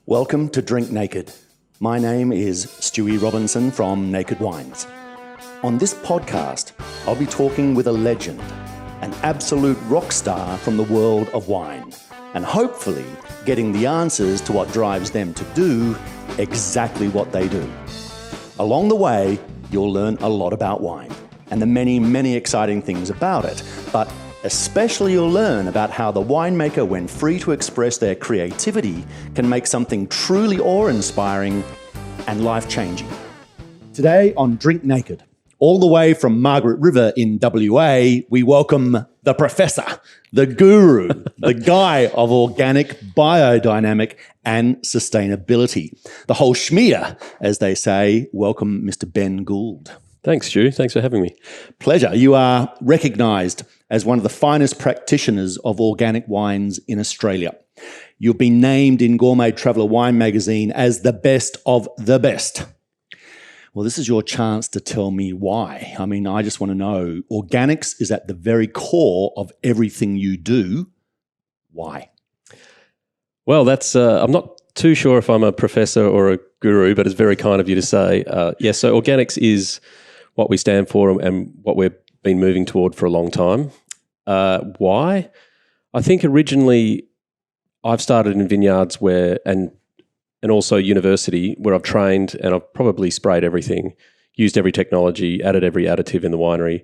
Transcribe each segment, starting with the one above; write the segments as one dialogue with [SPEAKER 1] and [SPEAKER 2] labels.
[SPEAKER 1] Welcome to Drink Naked. My name is Stewie Robinson from Naked Wines. On this podcast, I'll be talking with a legend, an absolute rock star from the world of wine, and hopefully getting the answers to what drives them to do exactly what they do. Along the way, you'll learn a lot about wine and the many, many exciting things about it, but especially you'll learn about how the winemaker, when free to express their creativity, can make something truly awe-inspiring and life-changing. Today on Drink Naked, all the way from Margaret River in WA, we welcome the professor, the guru, the guy of organic, biodynamic and sustainability. The whole schmear, as they say. Welcome, Mr. Ben Gould.
[SPEAKER 2] Thanks, Stu. Thanks for having me.
[SPEAKER 1] Pleasure. You are recognised as one of the finest practitioners of organic wines in Australia. You've been named in Gourmet Traveller Wine magazine as the best of the best. Well, this is your chance to tell me why. I mean, I just want to know, organics is at the very core of everything you do. Why?
[SPEAKER 2] Well, that's I'm not too sure if I'm a professor or a guru, but it's very kind of you to say. Yes, so organics is what we stand for and what we've been moving toward for a long time. Why? I think originally I've started in vineyards and also university where I've trained and I've probably sprayed everything, used every technology, added every additive in the winery.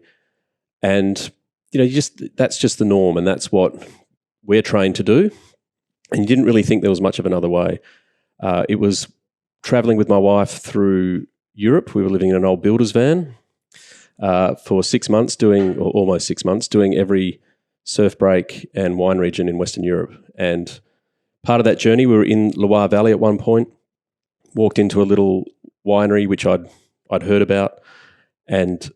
[SPEAKER 2] And, that's just the norm and that's what we're trained to do. And you didn't really think there was much of another way. It was traveling with my wife through Europe. We were living in an old builder's van for 6 months almost 6 months, doing every surf break and wine region in Western Europe. And part of that journey, we were in Loire Valley at one point, walked into a little winery which I'd heard about and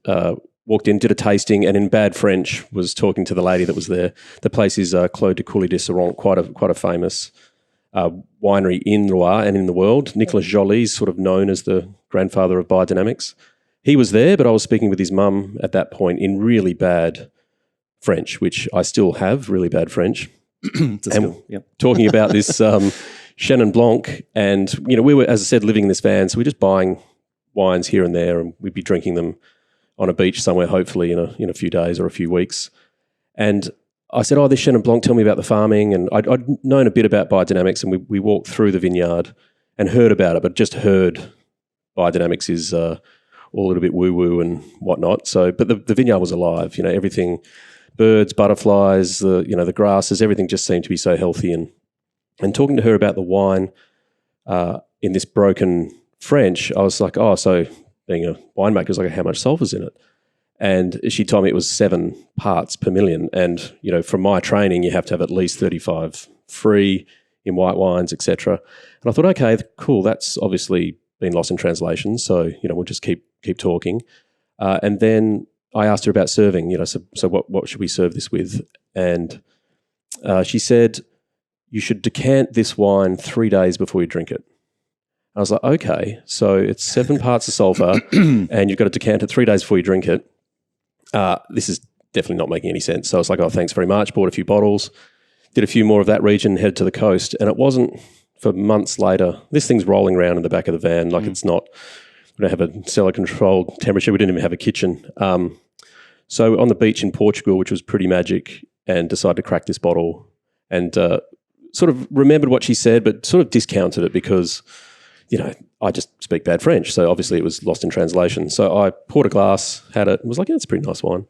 [SPEAKER 2] walked in, did a tasting, and in bad French was talking to the lady that was there. The place is Clos de Coulis de Saron, quite a famous winery in Loire and in the world. Nicolas Joly is sort of known as the grandfather of biodynamics. He was there, but I was speaking with his mum at that point in really bad French, which I still have, really bad French. Talking about this Chenin Blanc, and we were, as I said, living in this van, so we're just buying wines here and there, and we'd be drinking them on a beach somewhere, hopefully in a few days or a few weeks. And I said, "Oh, this Chenin Blanc, tell me about the farming." And I'd known a bit about biodynamics, and we walked through the vineyard and heard about it, but just heard biodynamics is all a little bit woo-woo and whatnot. So, but the vineyard was alive. Everything. Birds, butterflies, the grasses, everything just seemed to be so healthy. And talking to her about the wine in this broken French, I was like, oh, so being a winemaker is like, how much sulphur's in it? And she told me it was 7 parts per million. And, from my training, you have to have at least 35 free in white wines, etc. And I thought, okay, cool, that's obviously been lost in translation. So, we'll just keep talking. And then I asked her about serving, so what should we serve this with? And she said, you should decant this wine 3 days before you drink it. I was like, okay, so it's 7 parts of sulphur and you've got to decant it 3 days before you drink it. This is definitely not making any sense. So I was like, oh, thanks very much. Bought a few bottles, did a few more of that region, headed to the coast. And it wasn't for months later. This thing's rolling around in the back of the van like it's not, we don't have a cellar-controlled temperature. We didn't even have a kitchen. So on the beach in Portugal, which was pretty magic, and decided to crack this bottle and sort of remembered what she said, but sort of discounted it because, I just speak bad French. So obviously it was lost in translation. So I poured a glass, had it, and was like, yeah, it's a pretty nice wine.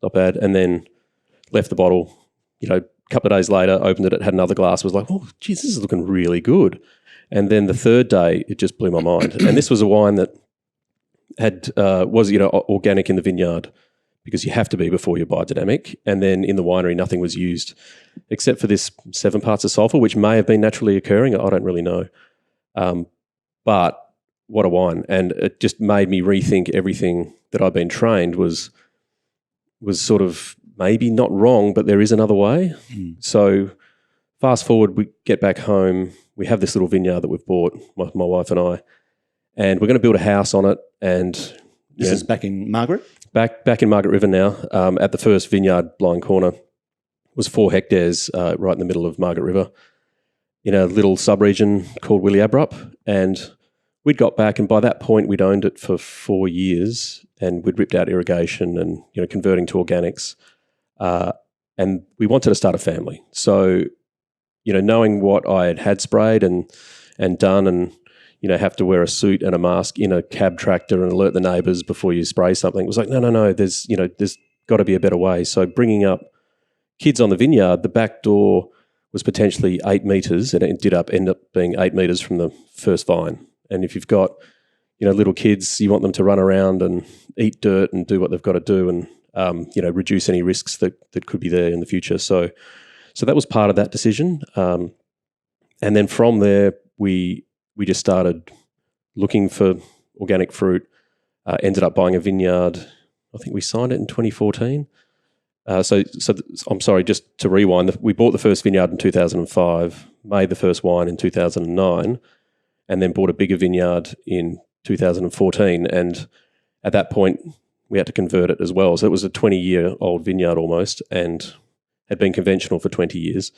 [SPEAKER 2] Not bad. And then left the bottle, a couple of days later, opened it, had another glass, was like, oh, geez, this is looking really good. And then the third day, it just blew my mind. And this was a wine that was organic in the vineyard, because you have to be before you're biodynamic. And then in the winery, nothing was used except for this 7 parts of sulphur, which may have been naturally occurring. I don't really know. But what a wine. And it just made me rethink everything that I've been trained was sort of maybe not wrong, but there is another way. So fast forward, we get back home. We have this little vineyard that we've bought, my wife and I, and we're going to build a house on it. And
[SPEAKER 1] this is back in Margaret?
[SPEAKER 2] Back in Margaret River now, at the first vineyard, Blind Corner, was 4 hectares right in the middle of Margaret River. in a little sub-region called Williabrup, and we'd got back, and by that point we'd owned it for 4 years, and we'd ripped out irrigation and converting to organics, and we wanted to start a family. So knowing what I had sprayed and done, and have to wear a suit and a mask in a cab tractor and alert the neighbours before you spray something, it was like no, there's got to be a better way. So bringing up kids on the vineyard, the back door was potentially 8 metres, and it end up being 8 metres from the first vine. And if you've got little kids, you want them to run around and eat dirt and do what they've got to do, and reduce any risks that could be there in the future. So that was part of that decision. And then from there, we just started looking for organic fruit, ended up buying a vineyard. I think we signed it in 2014. So I'm sorry, just to rewind, we bought the first vineyard in 2005, made the first wine in 2009, and then bought a bigger vineyard in 2014. And at that point, we had to convert it as well. So it was a 20-year-old vineyard almost, and had been conventional for 20 years.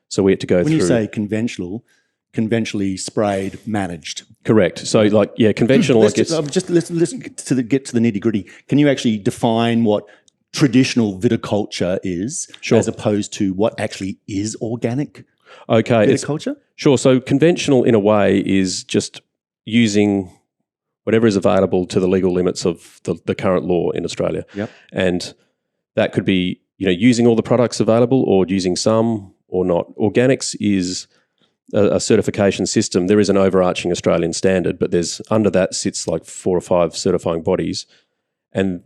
[SPEAKER 2] So we had to go through...
[SPEAKER 1] When you say conventionally sprayed, managed.
[SPEAKER 2] Correct. So conventional...
[SPEAKER 1] let's get to the nitty-gritty. Can you actually define what traditional viticulture is,
[SPEAKER 2] sure,
[SPEAKER 1] as opposed to what actually is organic
[SPEAKER 2] viticulture? Sure. So conventional, in a way, is just using whatever is available to the legal limits of the current law in Australia.
[SPEAKER 1] Yep.
[SPEAKER 2] And that could be using all the products available, or using some or not. Organics is a certification system. There is an overarching Australian standard, but under that sits like 4 or 5 certifying bodies. And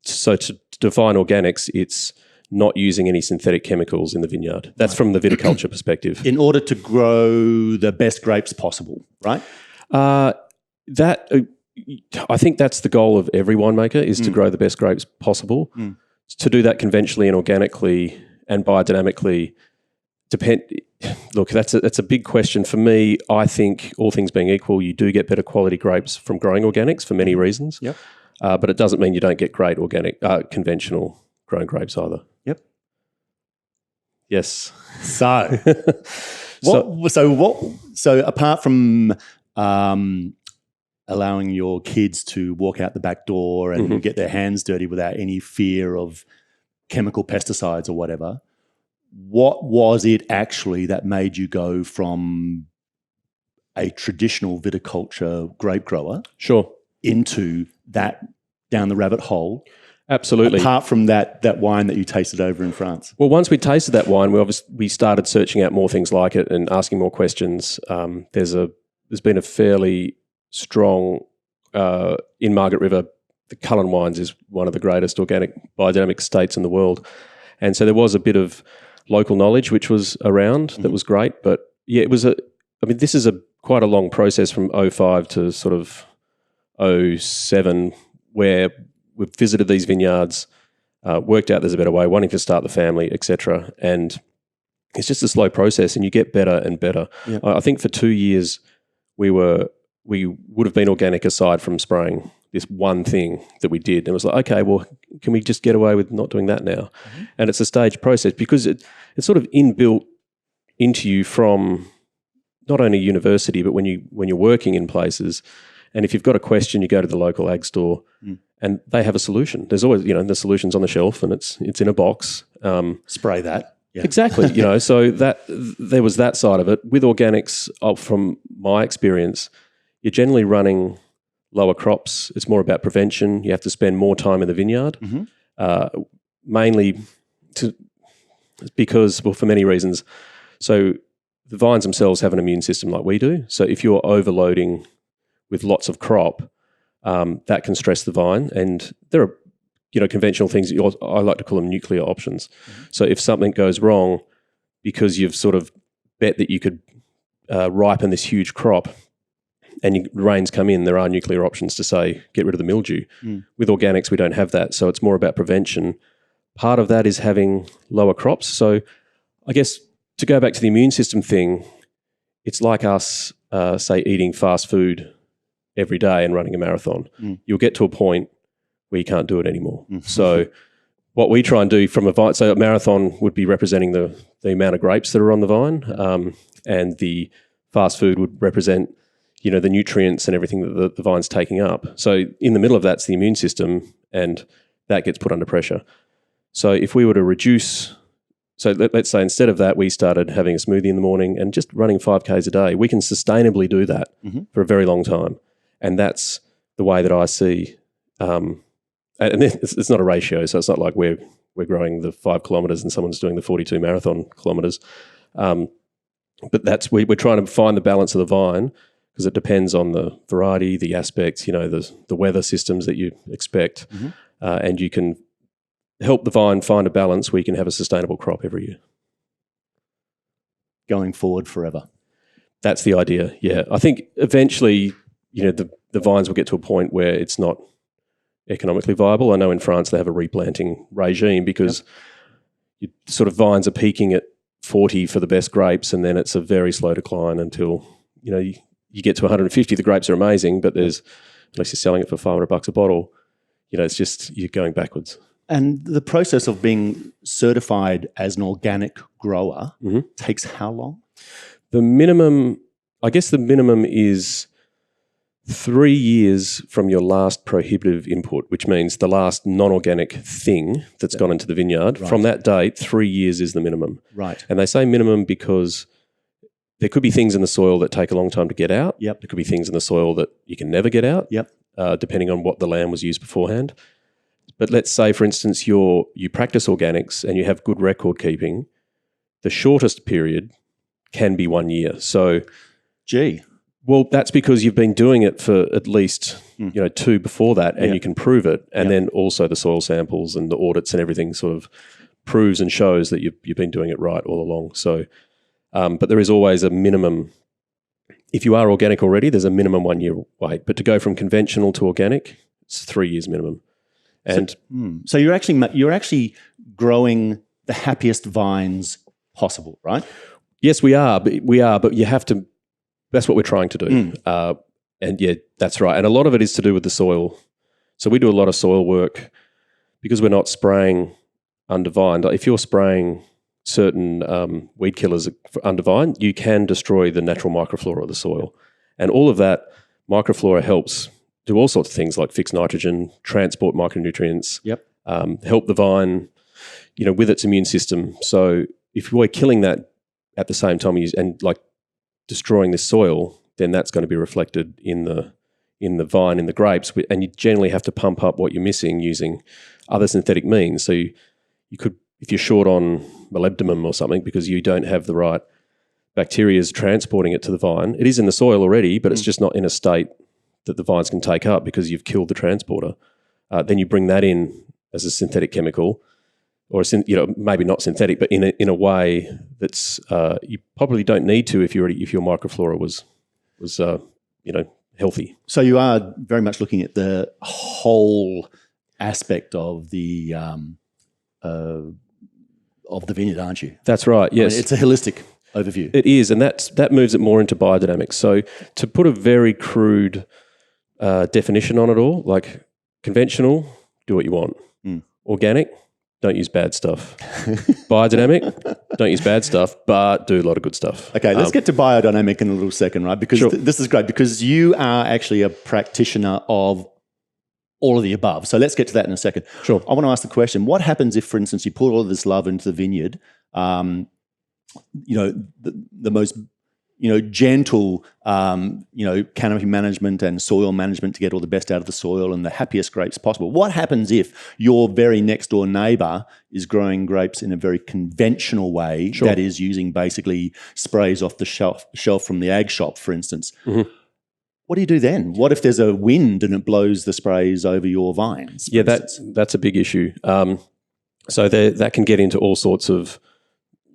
[SPEAKER 2] so to define organics, it's not using any synthetic chemicals in the vineyard. That's from the viticulture perspective.
[SPEAKER 1] In order to grow the best grapes possible, right?
[SPEAKER 2] I think that's the goal of every winemaker, is to grow the best grapes possible. To do that conventionally and organically and biodynamically, look, that's a big question. For me, I think all things being equal, you do get better quality grapes from growing organics for many reasons.
[SPEAKER 1] Yep.
[SPEAKER 2] But it doesn't mean you don't get great organic, conventional grown grapes either.
[SPEAKER 1] Yep.
[SPEAKER 2] Yes.
[SPEAKER 1] So, so apart from allowing your kids to walk out the back door and get their hands dirty without any fear of chemical pesticides or whatever, what was it actually that made you go from a traditional viticulture grape grower,
[SPEAKER 2] sure,
[SPEAKER 1] into that, down the rabbit hole?
[SPEAKER 2] Absolutely.
[SPEAKER 1] Apart from that wine that you tasted over in France.
[SPEAKER 2] Well, once we tasted that wine, we started searching out more things like it and asking more questions. There's been a fairly strong in Margaret River. The Cullen Wines is one of the greatest organic biodynamic states in the world, and so there was a bit of local knowledge which was around that was great. But yeah, this is quite a long process from 2005 to sort of 2007, where we've visited these vineyards, worked out there's a better way, wanting to start the family, etc. And it's just a slow process, and you get better and better. Yep. I think for 2 years we would have been organic aside from spraying this one thing that we did. And it was like, okay, well, can we just get away with not doing that now? And it's a staged process, because it's sort of inbuilt into you from not only university, but when you're working in places. And if you've got a question, you go to the local ag store and they have a solution. There's always, the solution's on the shelf and it's in a box.
[SPEAKER 1] Spray that. Yeah.
[SPEAKER 2] Exactly. So that there was that side of it. With organics, from my experience, you're generally running lower crops. It's more about prevention. You have to spend more time in the vineyard, mainly because, well, for many reasons. So the vines themselves have an immune system like we do. So if you're overloading with lots of crop, that can stress the vine. And there are, conventional things, I like to call them nuclear options. So if something goes wrong because you've sort of bet that you could ripen this huge crop and rains come in, there are nuclear options to say, get rid of the mildew. With organics, we don't have that. So it's more about prevention. Part of that is having lower crops. So I guess to go back to the immune system thing, it's like us, say, eating fast food every day and running a marathon. You'll get to a point where you can't do it anymore. So what we try and do from a vine, so a marathon would be representing the amount of grapes that are on the vine, and the fast food would represent, the nutrients and everything that the vine's taking up. So in the middle of that's the immune system, and that gets put under pressure. So if we were to reduce, so let's say instead of that, we started having a smoothie in the morning and just running 5Ks a day, we can sustainably do that for a very long time. And that's the way that I see, and it's not a ratio, so it's not like we're growing the 5 kilometres and someone's doing the 42 marathon kilometres. But we're trying to find the balance of the vine, because it depends on the variety, the aspects, the weather systems that you expect, and you can help the vine find a balance where you can have a sustainable crop every year.
[SPEAKER 1] Going forward forever.
[SPEAKER 2] That's the idea, yeah. I think eventually, the vines will get to a point where it's not economically viable. I know in France they have a replanting regime because sort of vines are peaking at 40 for the best grapes, and then it's a very slow decline until, you get to 150. The grapes are amazing, but unless you're selling it for $500 a bottle, it's just you're going backwards.
[SPEAKER 1] And the process of being certified as an organic grower takes how long?
[SPEAKER 2] The minimum is 3 years from your last prohibitive input, which means the last non-organic thing that's gone into the vineyard. Right. From that date, 3 years is the minimum.
[SPEAKER 1] Right.
[SPEAKER 2] And they say minimum because there could be things in the soil that take a long time to get out.
[SPEAKER 1] Yep.
[SPEAKER 2] There could be things in the soil that you can never get out.
[SPEAKER 1] Yep.
[SPEAKER 2] Depending on what the land was used beforehand. But let's say, for instance, you practice organics and you have good record keeping, the shortest period can be 1 year. So, well, that's because you've been doing it for at least 2 before that, and you can prove it. And then also the soil samples and the audits and everything sort of proves and shows that you've been doing it right all along. So, but there is always a minimum. If you are organic already, there's a minimum 1 year wait. But to go from conventional to organic, it's 3 years minimum. And
[SPEAKER 1] so you're actually growing the happiest vines possible, right?
[SPEAKER 2] Yes, we are. But you have to. That's what we're trying to do. And yeah, that's right. And a lot of it is to do with the soil. So we do a lot of soil work because we're not spraying under vine. If you're spraying certain weed killers under vine, you can destroy the natural microflora of the soil. And all of that microflora helps do all sorts of things like fix nitrogen, transport micronutrients, help the vine, with its immune system. So if we're killing that at the same time and like destroying the soil, then that's going to be reflected in the vine, in the grapes, and you generally have to pump up what you're missing using other synthetic means. So you could, if you're short on molybdenum or something because you don't have the right bacteria transporting it to the vine, it is in the soil already, but it's just not in a state that the vines can take up because you've killed the transporter. Then you bring that in as a synthetic chemical, or maybe not synthetic, but in a way that's you probably don't need to if your microflora was healthy.
[SPEAKER 1] So you are very much looking at the whole aspect of the vineyard, aren't you?
[SPEAKER 2] That's right. Yes,
[SPEAKER 1] I mean, it's a holistic overview.
[SPEAKER 2] It is, and that moves it more into biodynamics. So to put a very crude definition on it all, like conventional, do what you want. Organic, don't use bad stuff. Biodynamic, don't use bad stuff, but do a lot of good stuff.
[SPEAKER 1] Okay, let's get to biodynamic in a little second, right? Because this is great, because you are actually a practitioner of all of the above. So let's get to that in a second.
[SPEAKER 2] Sure.
[SPEAKER 1] I want to ask the question, what happens if, for instance, you put all of this love into the vineyard, the most gentle, canopy management and soil management to get all the best out of the soil and the happiest grapes possible. What happens if your very next door neighbour is growing grapes in a very conventional way, that is using basically sprays off the shelf from the ag shop, for instance? What do you do then? What if there's a wind and it blows the sprays over your vines?
[SPEAKER 2] Yeah, that's a big issue. So that can get into all sorts of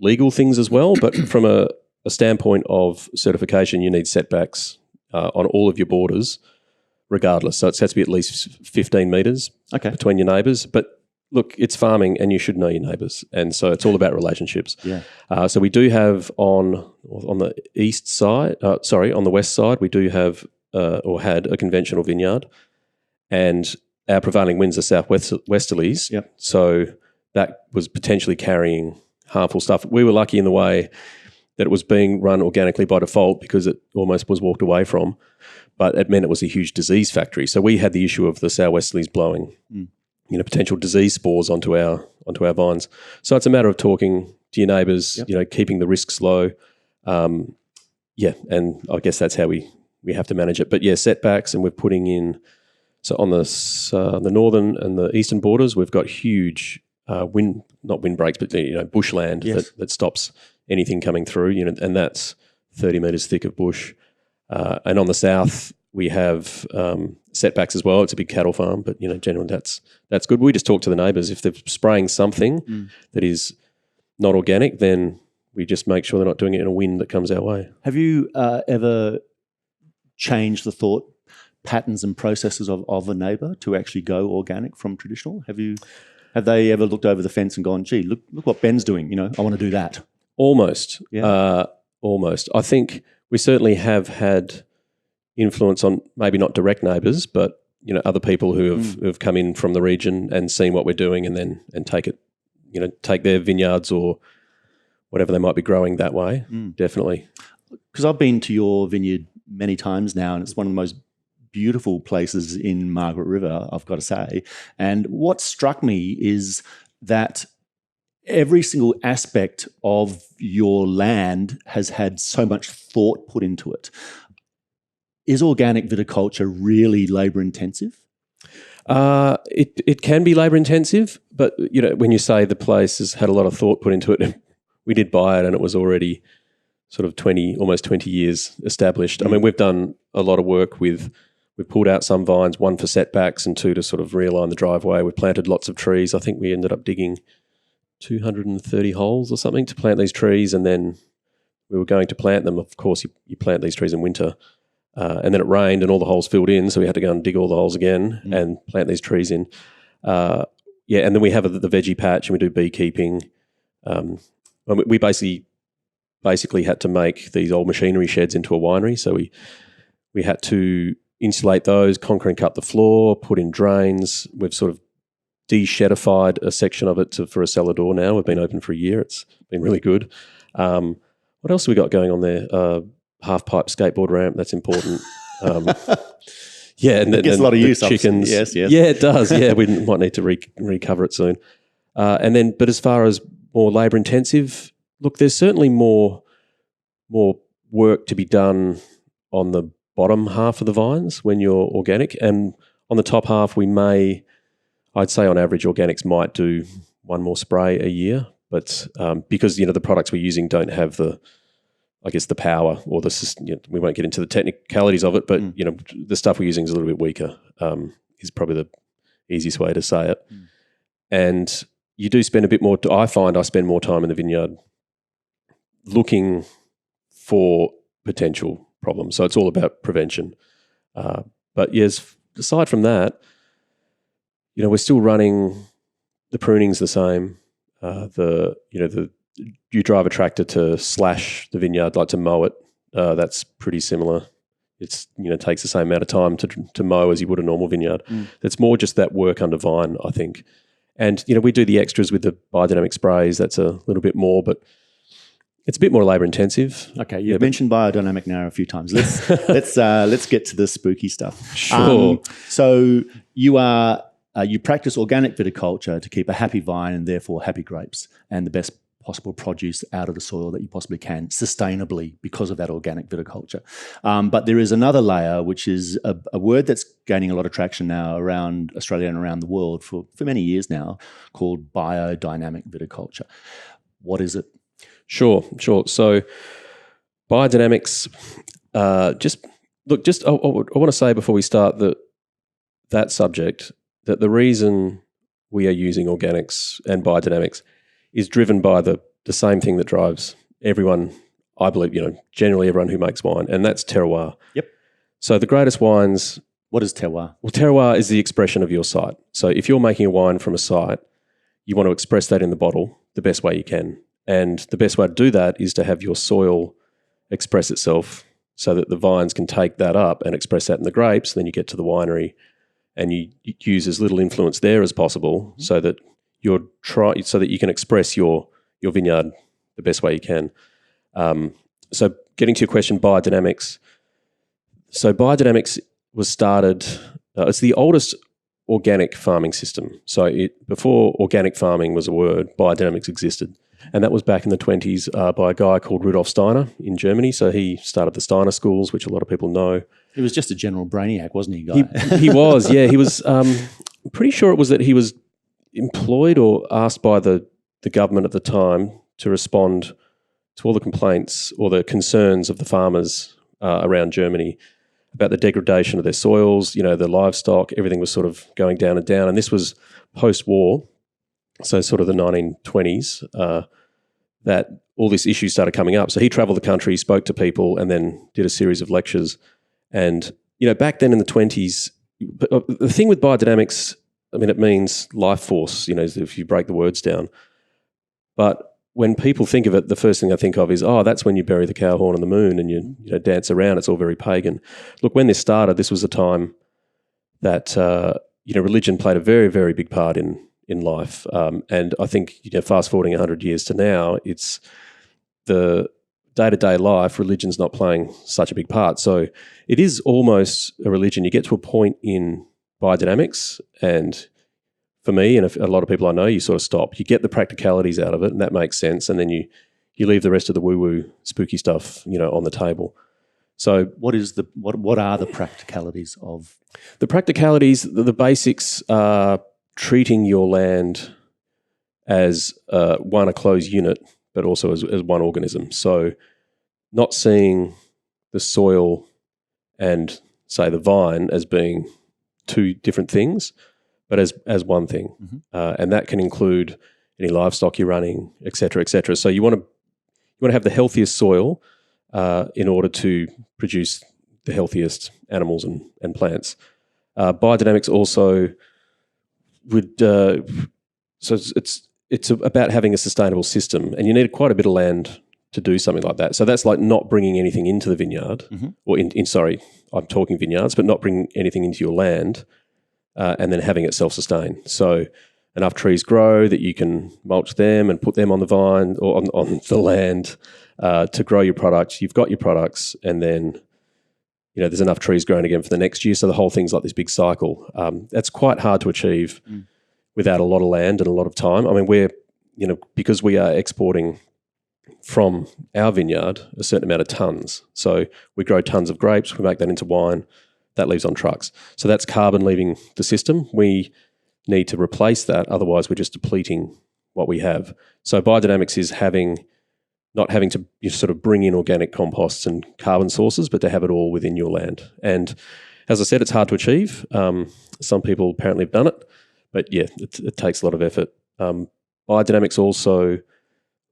[SPEAKER 2] legal things as well, but from a standpoint of certification, you need setbacks on all of your borders, regardless. So it has to be at least 15 metres between your neighbours. But look, it's farming, and you should know your neighbours, and so it's all about relationships.
[SPEAKER 1] Yeah.
[SPEAKER 2] So we do have on the on the west side, we do have or had a conventional vineyard, and our prevailing winds are southwesterlies.
[SPEAKER 1] Yep.
[SPEAKER 2] So that was potentially carrying harmful stuff. We were lucky in the way that it was being run organically by default because it almost was walked away from, but it meant it was a huge disease factory. So we had the issue of the sou'westerlies blowing, potential disease spores onto our vines. So it's a matter of talking to your neighbours, keeping the risks low. And I guess that's how we have to manage it. But setbacks, and we're putting in. So on the northern and the eastern borders, we've got huge not windbreaks, but bushland that stops anything coming through. And that's 30 metres thick of bush. And on the south, we have setbacks as well. It's a big cattle farm, but generally that's good. We just talk to the neighbours. If they're spraying something that is not organic, then we just make sure they're not doing it in a wind that comes our way.
[SPEAKER 1] Have you ever changed the thought patterns and processes of a neighbour to actually go organic from traditional? Have they ever looked over the fence and gone, gee, look what Ben's doing, I want to do that?
[SPEAKER 2] Almost. Almost. I think we certainly have had influence on maybe not direct neighbours, but other people who have come in from the region and seen what we're doing and take it, take their vineyards or whatever they might be growing that way. Definitely.
[SPEAKER 1] Because I've been to your vineyard many times now, and it's one of the most beautiful places in Margaret River, I've got to say. And what struck me is that every single aspect of your land has had so much thought put into it. Is organic viticulture really labour intensive?
[SPEAKER 2] It can be labour intensive, but when you say the place has had a lot of thought put into it, we did buy it and it was already sort of almost 20 years established. I mean, we've done a lot of work we've pulled out some vines, one for setbacks and two to sort of realign the driveway. We've planted lots of trees. I think we ended up digging 230 holes or something to plant these trees, and then we were going to plant them. Of course, you plant these trees in winter, and then it rained and all the holes filled in, so we had to go and dig all the holes again and plant these trees in. And then we have the veggie patch and we do beekeeping. We basically had to make these old machinery sheds into a winery, so we had to insulate those, concrete cut the floor, put in drains. We've sort of de-shedified a section of it for a cellar door now. We've been open for a year. It's been really good. What else have we got going on there? Half-pipe skateboard ramp, that's important. And
[SPEAKER 1] it gets a lot of use.
[SPEAKER 2] Chickens.
[SPEAKER 1] Yes.
[SPEAKER 2] Yeah, it does. Yeah, we might need to recover it soon. But as far as more labour intensive, look, there's certainly more work to be done on the bottom half of the vines when you're organic, and on the top half I'd say on average organics might do one more spray a year, but because the products we're using don't have the power or we won't get into the technicalities of it, but the stuff we're using is a little bit weaker, is probably the easiest way to say it. And you do spend a bit more. I find I spend more time in the vineyard looking for potential problems. So it's all about prevention. But yes, aside from that, we're still running. The pruning's the same. You drive a tractor to slash the vineyard, like to mow it. That's pretty similar. It's takes the same amount of time to mow as you would a normal vineyard. It's more just that work under vine, I think. And we do the extras with the biodynamic sprays. That's a little bit more, but it's a bit more labour intensive.
[SPEAKER 1] Okay, you've mentioned biodynamic now a few times. Let's get to the spooky stuff.
[SPEAKER 2] Sure.
[SPEAKER 1] So you practice organic viticulture to keep a happy vine and therefore happy grapes and the best possible produce out of the soil that you possibly can sustainably because of that organic viticulture. But there is another layer, which is a word that's gaining a lot of traction now around Australia and around the world for many years now, called biodynamic viticulture. What is it?
[SPEAKER 2] Sure. So biodynamics, I want to say before we start that subject, that the reason we are using organics and biodynamics is driven by the same thing that drives everyone, I believe, generally everyone who makes wine, and that's terroir.
[SPEAKER 1] Yep.
[SPEAKER 2] So the greatest wines...
[SPEAKER 1] What is terroir?
[SPEAKER 2] Well, terroir is the expression of your site. So if you're making a wine from a site, you want to express that in the bottle the best way you can. And the best way to do that is to have your soil express itself so that the vines can take that up and express that in the grapes. Then you get to the winery and you use as little influence there as possible so that you're so that you can express your vineyard the best way you can. So getting to your question, biodynamics. So biodynamics was started, it's the oldest organic farming system. So before organic farming was a word, biodynamics existed. And that was back in the 1920s by a guy called Rudolf Steiner in Germany. So he started the Steiner schools, which a lot of people know.
[SPEAKER 1] He was just a general brainiac, wasn't he, Guy?
[SPEAKER 2] He was, yeah. He was pretty sure it was that he was employed or asked by the government at the time to respond to all the complaints or the concerns of the farmers around Germany about the degradation of their soils, their livestock, everything was sort of going down and down. And this was post-war, so sort of the 1920s, that all this issue started coming up. So he travelled the country, spoke to people, and then did a series of lectures. And, back then in the 20s, the thing with biodynamics, it means life force, if you break the words down. But when people think of it, the first thing I think of is, that's when you bury the cow horn on the moon and you dance around. It's all very pagan. Look, when this started, this was a time that religion played a very, very big part in life. And I think fast forwarding 100 years to now, it's the day-to-day life. Religion's not playing such a big part. So it is almost a religion. You get to a point in biodynamics, and for me and a lot of people I know, you sort of stop. You get the practicalities out of it, and that makes sense. And then you leave the rest of the woo-woo, spooky stuff, on the table. So,
[SPEAKER 1] what are the practicalities of
[SPEAKER 2] the practicalities? The basics are treating your land as a closed unit, but also as one organism. So, not seeing the soil and say the vine as being two different things, but as one thing. Mm-hmm. And that can include any livestock you're running, et cetera, et cetera. So you want to have the healthiest soil in order to produce the healthiest animals and plants. Biodynamics also would so it's about having a sustainable system, and you need quite a bit of land to do something like that. So that's like not bringing anything into the vineyard, mm-hmm. or sorry, I'm talking vineyards, but not bringing anything into your land. And then having it self-sustain. So enough trees grow that you can mulch them and put them on the vine or on the land to grow your products. You've got your products, and then there's enough trees growing again for the next year. So the whole thing's like this big cycle. That's quite hard to achieve without a lot of land and a lot of time. We're because we are exporting from our vineyard a certain amount of tons. So we grow tons of grapes, we make that into wine. That leaves on trucks. So that's carbon leaving the system. We need to replace that. Otherwise, we're just depleting what we have. So biodynamics is not having to sort of bring in organic composts and carbon sources, but to have it all within your land. And as I said, it's hard to achieve. Some people apparently have done it, but yeah, it takes a lot of effort. Biodynamics also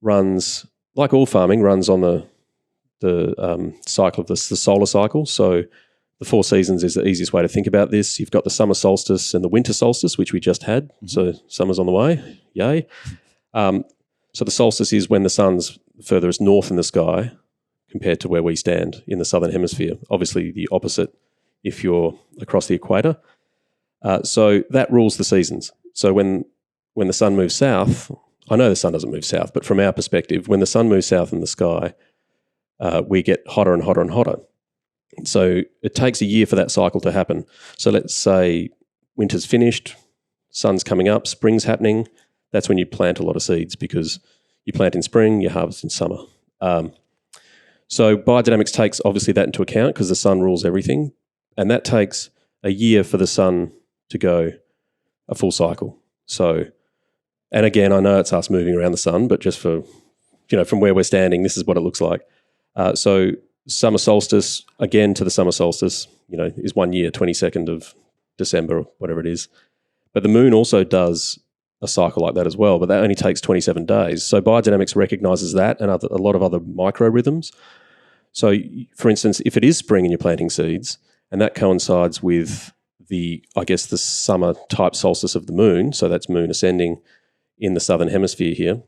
[SPEAKER 2] runs, like all farming, runs on the cycle of the solar cycle. So the 4 seasons is the easiest way to think about this. You've got the summer solstice and the winter solstice, which we just had. Mm-hmm. So summer's on the way. Yay. So the solstice is when the sun's furthest north in the sky compared to where we stand in the southern hemisphere. Obviously the opposite if you're across the equator. So that rules the seasons. So when the sun moves south, I know the sun doesn't move south, but from our perspective, when the sun moves south in the sky, we get hotter and hotter and hotter. So it takes a year for that cycle to happen. So let's say winter's finished, sun's coming up, spring's happening. That's when you plant a lot of seeds, because you plant in spring, you harvest in summer. So biodynamics takes obviously that into account because the sun rules everything. And that takes a year for the sun to go a full cycle. So, and again, I know it's us moving around the sun, but just for, from where we're standing, this is what it looks like. So summer solstice, again to the summer solstice, is 1 year, 22nd of December, whatever it is. But the moon also does a cycle like that as well, but that only takes 27 days. So biodynamics recognises that and a lot of other micro rhythms. So, for instance, if it is spring and you're planting seeds, and that coincides with the summer type solstice of the moon, so that's moon ascending in the southern hemisphere here,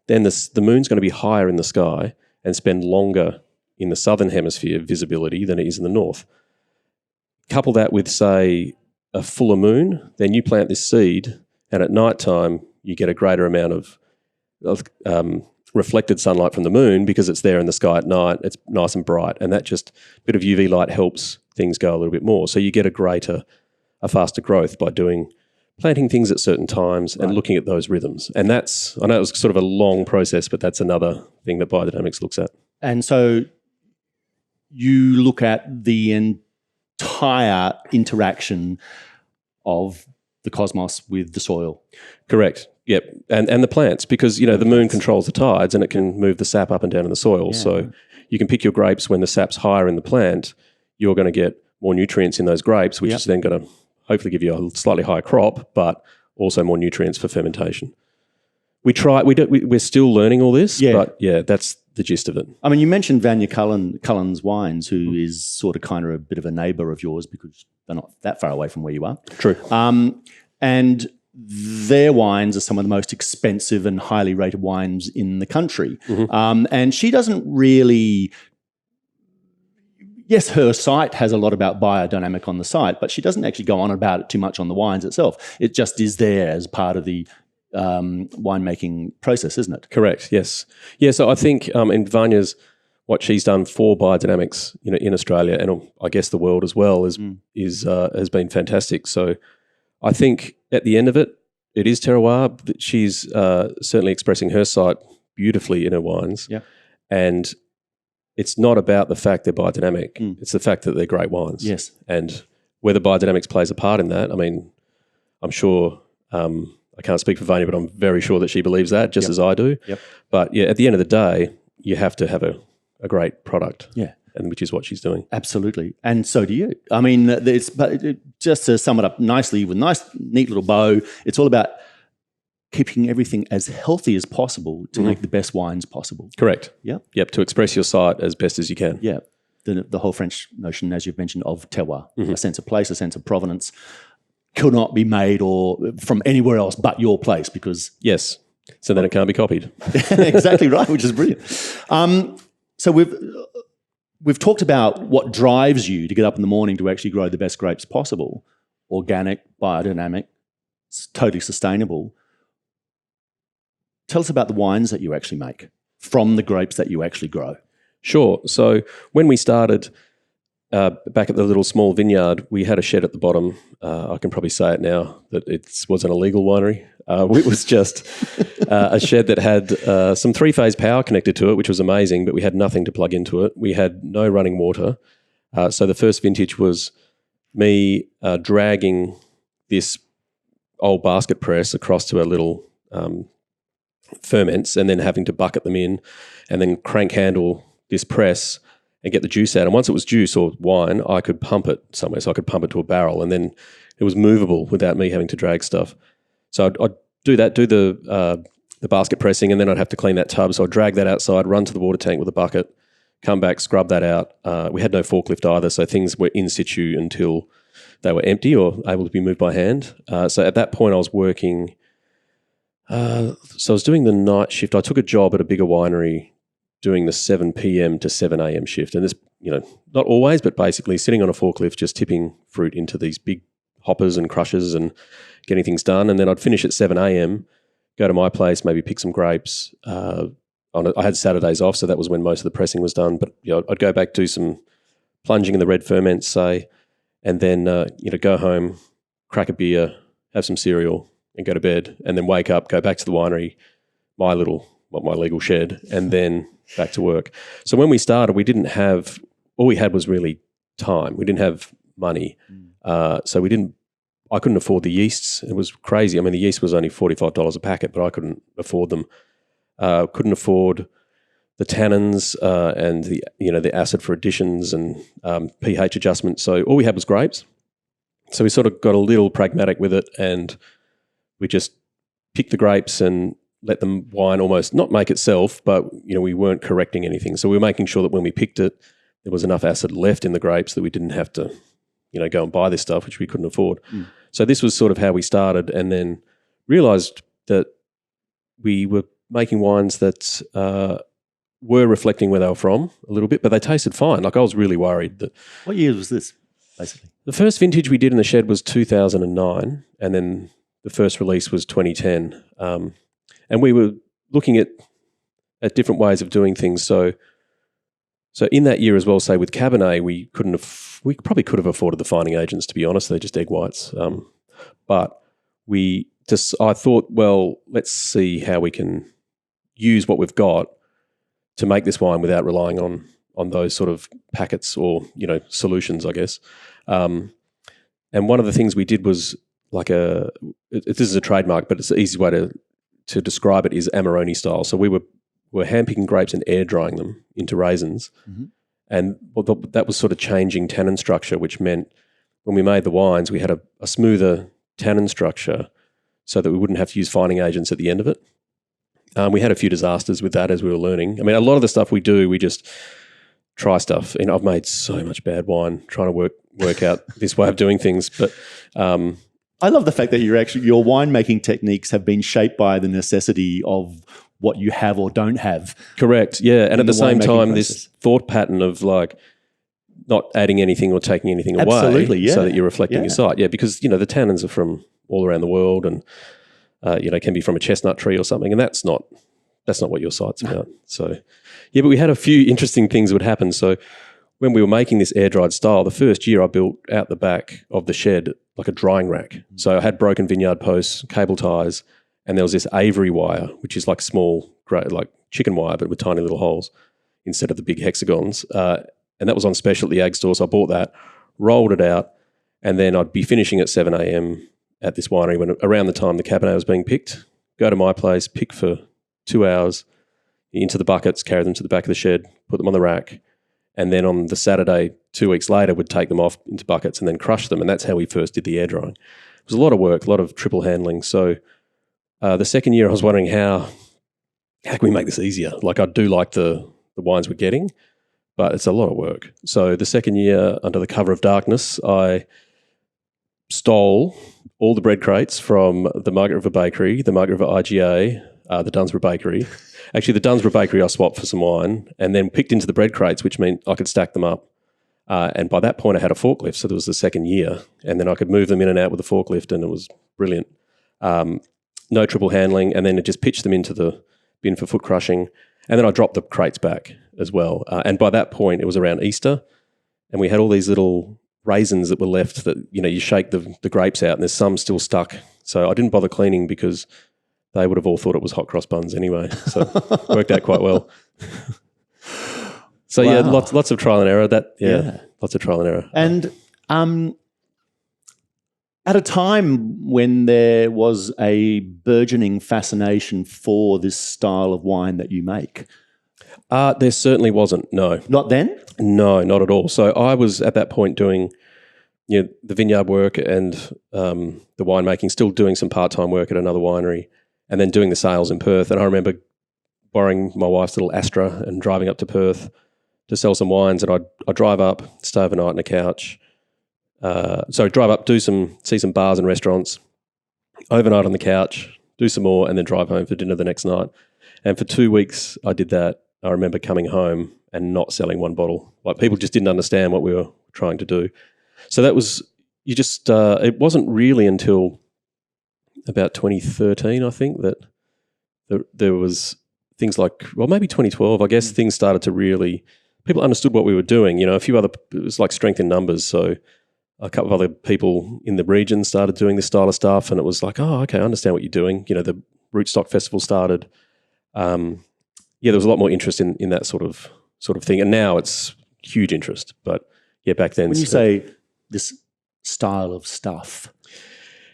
[SPEAKER 2] then the moon's going to be higher in the sky and spend longer in the southern hemisphere visibility than it is in the north. Couple that with, say, a fuller moon, then you plant this seed, and at night time you get a greater amount of reflected sunlight from the moon because it's there in the sky at night. It's nice and bright, and that just a bit of UV light helps things go a little bit more. So you get a faster growth by planting things at certain times and looking at those rhythms. And I know it was sort of a long process, but that's another thing that biodynamics looks at.
[SPEAKER 1] And so you look at the entire interaction of the cosmos with the soil.
[SPEAKER 2] Correct. Yep. And the plants, because, the moon controls the tides and it can move the sap up and down in the soil. Yeah. So you can pick your grapes when the sap's higher in the plant, you're going to get more nutrients in those grapes, which is then going to hopefully give you a slightly higher crop, but also more nutrients for fermentation. We're still learning all this, but that's the gist of it.
[SPEAKER 1] I mean, you mentioned Vanya Cullen's Wines, who is sort of kind of a bit of a neighbour of yours because they're not that far away from where you are.
[SPEAKER 2] True.
[SPEAKER 1] And their wines are some of the most expensive and highly rated wines in the country. Mm-hmm. And she doesn't really... Yes, her site has a lot about biodynamic on the site, but she doesn't actually go on about it too much on the wines itself. It just is there as part of the winemaking process, isn't it?
[SPEAKER 2] Correct, yes. Yeah, so I think in Vanya's, what she's done for biodynamics in Australia and I guess the world as well has been fantastic. So I think at the end of it, it is terroir. She's certainly expressing her site beautifully in her wines.
[SPEAKER 1] Yeah.
[SPEAKER 2] And it's not about the fact they're biodynamic. It's the fact that they're great wines.
[SPEAKER 1] Yes.
[SPEAKER 2] And whether biodynamics plays a part in that, I mean, I'm sure, I can't speak for Vanya, but I'm very sure that she believes that just as I do.
[SPEAKER 1] Yep.
[SPEAKER 2] But yeah, at the end of the day, you have to have a great product.
[SPEAKER 1] Yeah.
[SPEAKER 2] And which is what she's doing.
[SPEAKER 1] Absolutely. And so do you. I mean, just to sum it up nicely with a neat little bow, it's all about keeping everything as healthy as possible to make the best wines possible.
[SPEAKER 2] Correct.
[SPEAKER 1] Yep.
[SPEAKER 2] Yep, to express your site as best as you can.
[SPEAKER 1] Yeah. The whole French notion, as you've mentioned, of terroir, a sense of place, a sense of provenance, could not be made or from anywhere else but your place because...
[SPEAKER 2] Yes. So then it can't be copied.
[SPEAKER 1] Exactly right, which is brilliant. So we've talked about what drives you to get up in the morning to actually grow the best grapes possible. Organic, biodynamic, totally sustainable. Tell us about the wines that you actually make from the grapes that you actually grow.
[SPEAKER 2] Sure. So when we started back at the little small vineyard, we had a shed at the bottom. I can probably say it now that it was an illegal winery. It was just a shed that had some three-phase power connected to it, which was amazing, but we had nothing to plug into it. We had no running water. So the first vintage was me dragging this old basket press across to a little ferments and then having to bucket them in and then crank handle this press and get the juice out. And once it was juice or wine, I could pump it somewhere. So I could pump it to a barrel and then it was movable without me having to drag stuff. So I'd do that, do the basket pressing, and then I'd have to clean that tub. So I'd drag that outside, run to the water tank with a bucket, come back, scrub that out. We had no forklift either, so things were in situ until they were empty or able to be moved by hand. So at that point I was working... so I was doing the night shift. I took a job at a bigger winery doing the 7 p.m. to 7 a.m. shift. And this, not always, but basically sitting on a forklift, just tipping fruit into these big hoppers and crushers and getting things done. And then I'd finish at 7 a.m., go to my place, maybe pick some grapes. I had Saturdays off, so that was when most of the pressing was done. But I'd go back, do some plunging in the red ferments, say, and then go home, crack a beer, have some cereal, and go to bed, and then wake up, go back to the winery, my legal shed, and then back to work. So when we started, all we had was really time. We didn't have money. So I couldn't afford the yeasts. It was crazy. I mean, the yeast was only $45 a packet, but I couldn't afford them. Couldn't afford the tannins and the acid for additions and pH adjustment. So all we had was grapes. So we sort of got a little pragmatic with it, and we just picked the grapes and let them wine almost, not make itself, but we weren't correcting anything. So we were making sure that when we picked it, there was enough acid left in the grapes that we didn't have to, go and buy this stuff, which we couldn't afford. So this was sort of how we started, and then realised that we were making wines that were reflecting where they were from a little bit, but they tasted fine. Like I was really worried that...
[SPEAKER 1] What year was this, basically?
[SPEAKER 2] The first vintage we did in the shed was 2009, and then the first release was 2010. And we were looking at different ways of doing things. So in that year as well, say with Cabernet, we probably could have afforded the fining agents, to be honest. They're just egg whites. But I thought, well, let's see how we can use what we've got to make this wine without relying on those sort of packets or, solutions, I guess. And one of the things we did was this is a trademark, but it's the easiest way to describe it is Amarone style. So we were hand-picking grapes and air-drying them into raisins. Mm-hmm. And that was sort of changing tannin structure, which meant when we made the wines, we had a smoother tannin structure so that we wouldn't have to use fining agents at the end of it. We had a few disasters with that as we were learning. I mean, a lot of the stuff we do, we just try stuff. And I've made so much bad wine trying to work out this way of doing things. But
[SPEAKER 1] I love the fact that your winemaking techniques have been shaped by the necessity of what you have or don't have.
[SPEAKER 2] Correct, yeah. And at the same time, this thought pattern of like not adding anything or taking anything away so that you're reflecting your site. Yeah, because, the tannins are from all around the world and, can be from a chestnut tree or something, and that's not what your site's about. So, yeah, but we had a few interesting things that would happen. So when we were making this air-dried style, the first year I built out the back of the shed like a drying rack. Mm-hmm. So I had broken vineyard posts, cable ties, and there was this Avery wire, which is like small, like chicken wire, but with tiny little holes instead of the big hexagons. And that was on special at the ag store, so I bought that, rolled it out, and then I'd be finishing at 7 a.m. at this winery when around the time the Cabernet was being picked, go to my place, pick for 2 hours, into the buckets, carry them to the back of the shed, put them on the rack, and then on the Saturday, 2 weeks later, would take them off into buckets and then crush them, and that's how we first did the air drying. It was a lot of work, a lot of triple handling. So the second year I was wondering how can we make this easier? Like I do like the wines we're getting, but it's a lot of work. So the second year, under the cover of darkness, I stole all the bread crates from the Margaret River Bakery, the Margaret River IGA, the Dunsborough Bakery. Actually, the Dunsborough Bakery I swapped for some wine and then picked into the bread crates, which meant I could stack them up. And by that point, I had a forklift, so there was the second year. And then I could move them in and out with the forklift, and it was brilliant. No triple handling, and then I just pitched them into the bin for foot crushing. And then I dropped the crates back as well. And by that point, it was around Easter, and we had all these little raisins that were left that, you shake the grapes out and there's some still stuck. So I didn't bother cleaning because they would have all thought it was hot cross buns anyway. So it worked out quite well. So, yeah, lots of trial and error. Lots of trial and error.
[SPEAKER 1] And at a time when there was a burgeoning fascination for this style of wine that you make.
[SPEAKER 2] There certainly wasn't, no.
[SPEAKER 1] Not then?
[SPEAKER 2] No, not at all. So I was at that point doing the vineyard work and the winemaking, still doing some part-time work at another winery, and then doing the sales in Perth. And I remember borrowing my wife's little Astra and driving up to Perth to sell some wines. And I'd drive up, stay overnight on a couch. Drive up, see some bars and restaurants, overnight on the couch, do some more, and then drive home for dinner the next night. And for 2 weeks I did that. I remember coming home and not selling one bottle. Like, people just didn't understand what we were trying to do. So that was, it wasn't really until about 2013, I think, that there was things like, well, maybe 2012, I guess things started to really, people understood what we were doing. A few other, it was like strength in numbers. So a couple of other people in the region started doing this style of stuff, and it was like, oh, okay, I understand what you're doing. The Rootstock Festival started. There was a lot more interest in that sort of thing, and now it's huge interest. But yeah, back then.
[SPEAKER 1] When you say this style of stuff,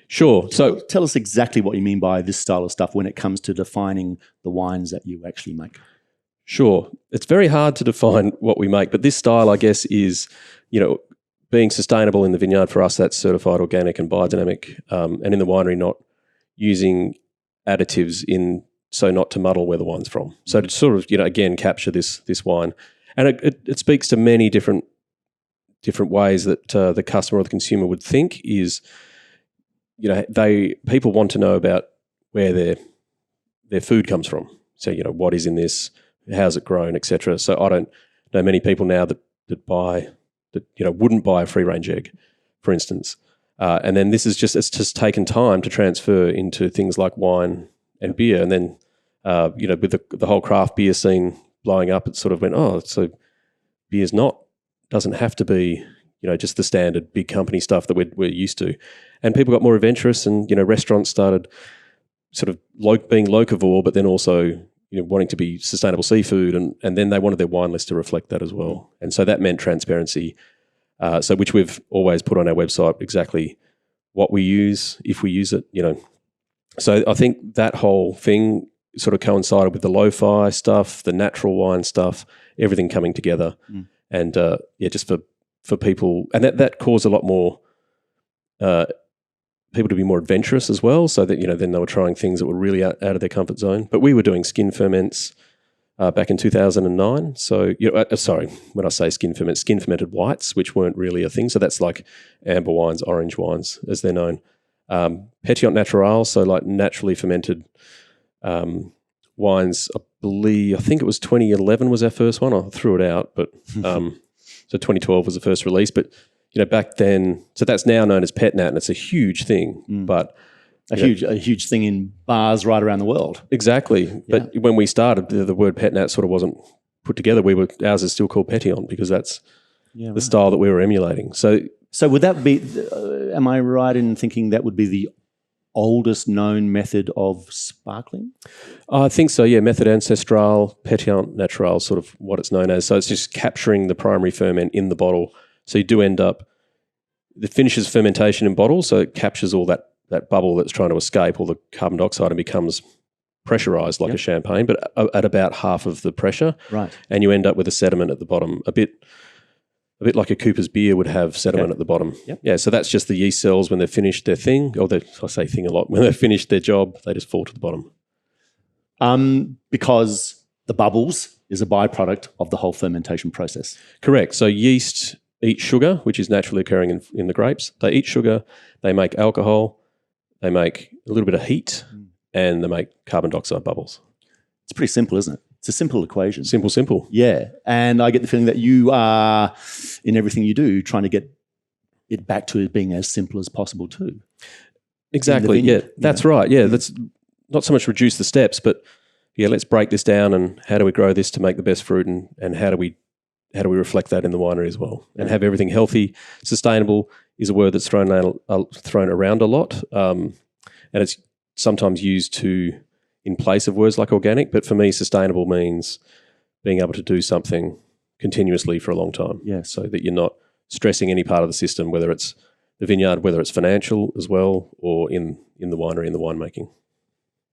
[SPEAKER 2] sure. So
[SPEAKER 1] tell us exactly what you mean by this style of stuff when it comes to defining the wines that you actually make.
[SPEAKER 2] Sure, it's very hard to define what we make, but this style, I guess, is being sustainable in the vineyard. For us, that's certified organic and biodynamic, and in the winery, not using additives so not to muddle where the wine's from. So to sort of, again, capture this wine. And it speaks to many different ways that the customer or the consumer would think is, people want to know about where their food comes from. So, what is in this, how's it grown, etc. So I don't know many people now that wouldn't buy a free range egg, for instance. And then it's just taken time to transfer into things like wine and beer. And then, with the whole craft beer scene blowing up, it sort of went, so beer's doesn't have to be, just the standard big company stuff that we're used to. And people got more adventurous, and, restaurants started sort of being locavore, but then also, wanting to be sustainable seafood. And then they wanted their wine list to reflect that as well. And so that meant transparency. Which we've always put on our website, exactly what we use, if we use it, So I think that whole thing sort of coincided with the lo-fi stuff, the natural wine stuff, everything coming together. And just for people, and that caused a lot more people to be more adventurous as well, so that, then they were trying things that were really out of their comfort zone. But we were doing skin ferments back in 2009. So, when I say skin fermented whites, which weren't really a thing. So that's like amber wines, orange wines, as they're known. Pétillant naturel, so like naturally fermented wines. I think it was 2011 was our first one. I threw it out, but so 2012 was the first release. But back then, so that's now known as Petnat, and it's a huge thing. But
[SPEAKER 1] a huge thing in bars right around the world.
[SPEAKER 2] Exactly. Yeah. But when we started, the word Petnat sort of wasn't put together. Ours is still called Pétillant because that's the style that we were emulating. So
[SPEAKER 1] would that be? Am I right in thinking that would be the oldest known method of sparkling?
[SPEAKER 2] I think so, yeah. Method ancestral, Pétillant naturel, sort of what it's known as. So it's just capturing the primary ferment in the bottle. So you do end up, it finishes fermentation in bottles, so it captures all that bubble that's trying to escape, all the carbon dioxide, and becomes pressurized like a champagne, but at about half of the pressure.
[SPEAKER 1] Right.
[SPEAKER 2] And you end up with a sediment at the bottom, a bit like a Cooper's beer would have sediment at the bottom.
[SPEAKER 1] Yep.
[SPEAKER 2] Yeah, so that's just the yeast cells when they've finished their thing, or I say thing a lot, when they've finished their job, they just fall to the bottom.
[SPEAKER 1] Because the bubbles is a byproduct of the whole fermentation process.
[SPEAKER 2] Correct. So yeast eat sugar, which is naturally occurring in the grapes. They eat sugar, they make alcohol, they make a little bit of heat, and they make carbon dioxide bubbles.
[SPEAKER 1] It's pretty simple, isn't it? It's a simple equation.
[SPEAKER 2] Simple.
[SPEAKER 1] Yeah. And I get the feeling that you are, in everything you do, trying to get it back to it being as simple as possible too.
[SPEAKER 2] Exactly. Yeah, that's right. Yeah, that's not so much reduce the steps, but let's break this down, and how do we grow this to make the best fruit, and how do we reflect that in the winery as well, and have everything healthy. Sustainable is a word that's thrown around a lot, and it's sometimes used in place of words like organic. But for me, sustainable means being able to do something continuously for a long time.
[SPEAKER 1] Yeah.
[SPEAKER 2] So that you're not stressing any part of the system, whether it's the vineyard, whether it's financial as well, or in the winery, in the winemaking.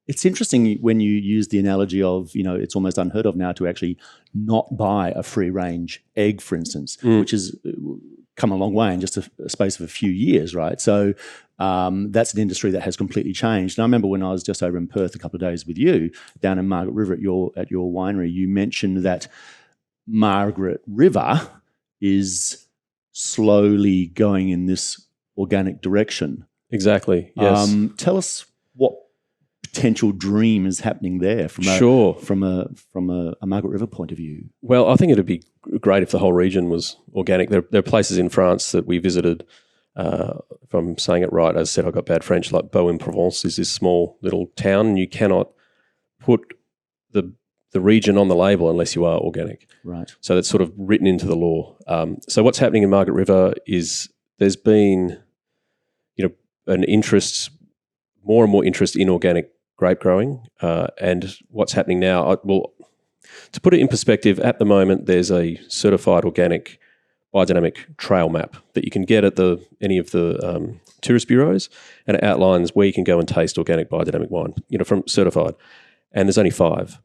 [SPEAKER 1] It's interesting when you use the analogy of, it's almost unheard of now to actually not buy a free-range egg, for instance, which has come a long way in just a space of a few years, right? So that's an industry that has completely changed. And I remember when I was just over in Perth a couple of days with you, down in Margaret River at your winery, you mentioned that Margaret River is slowly going in this organic direction.
[SPEAKER 2] Exactly, yes.
[SPEAKER 1] Tell us what potential dream is happening there from a Margaret River point of view.
[SPEAKER 2] Well, I think it'd be great if the whole region was organic. There are places in France that we visited, if I'm saying it right, as I said, I got bad French, like Beau-in-Provence is this small little town, and you cannot put the region on the label unless you are organic.
[SPEAKER 1] Right.
[SPEAKER 2] So that's sort of written into the law. So what's happening in Margaret River is there's been, an interest, more and more interest in organic grape growing, and what's happening now, to put it in perspective, at the moment there's a certified organic biodynamic trail map that you can get at any of the tourist bureaus, and it outlines where you can go and taste organic biodynamic wine, from certified, and there's only 5.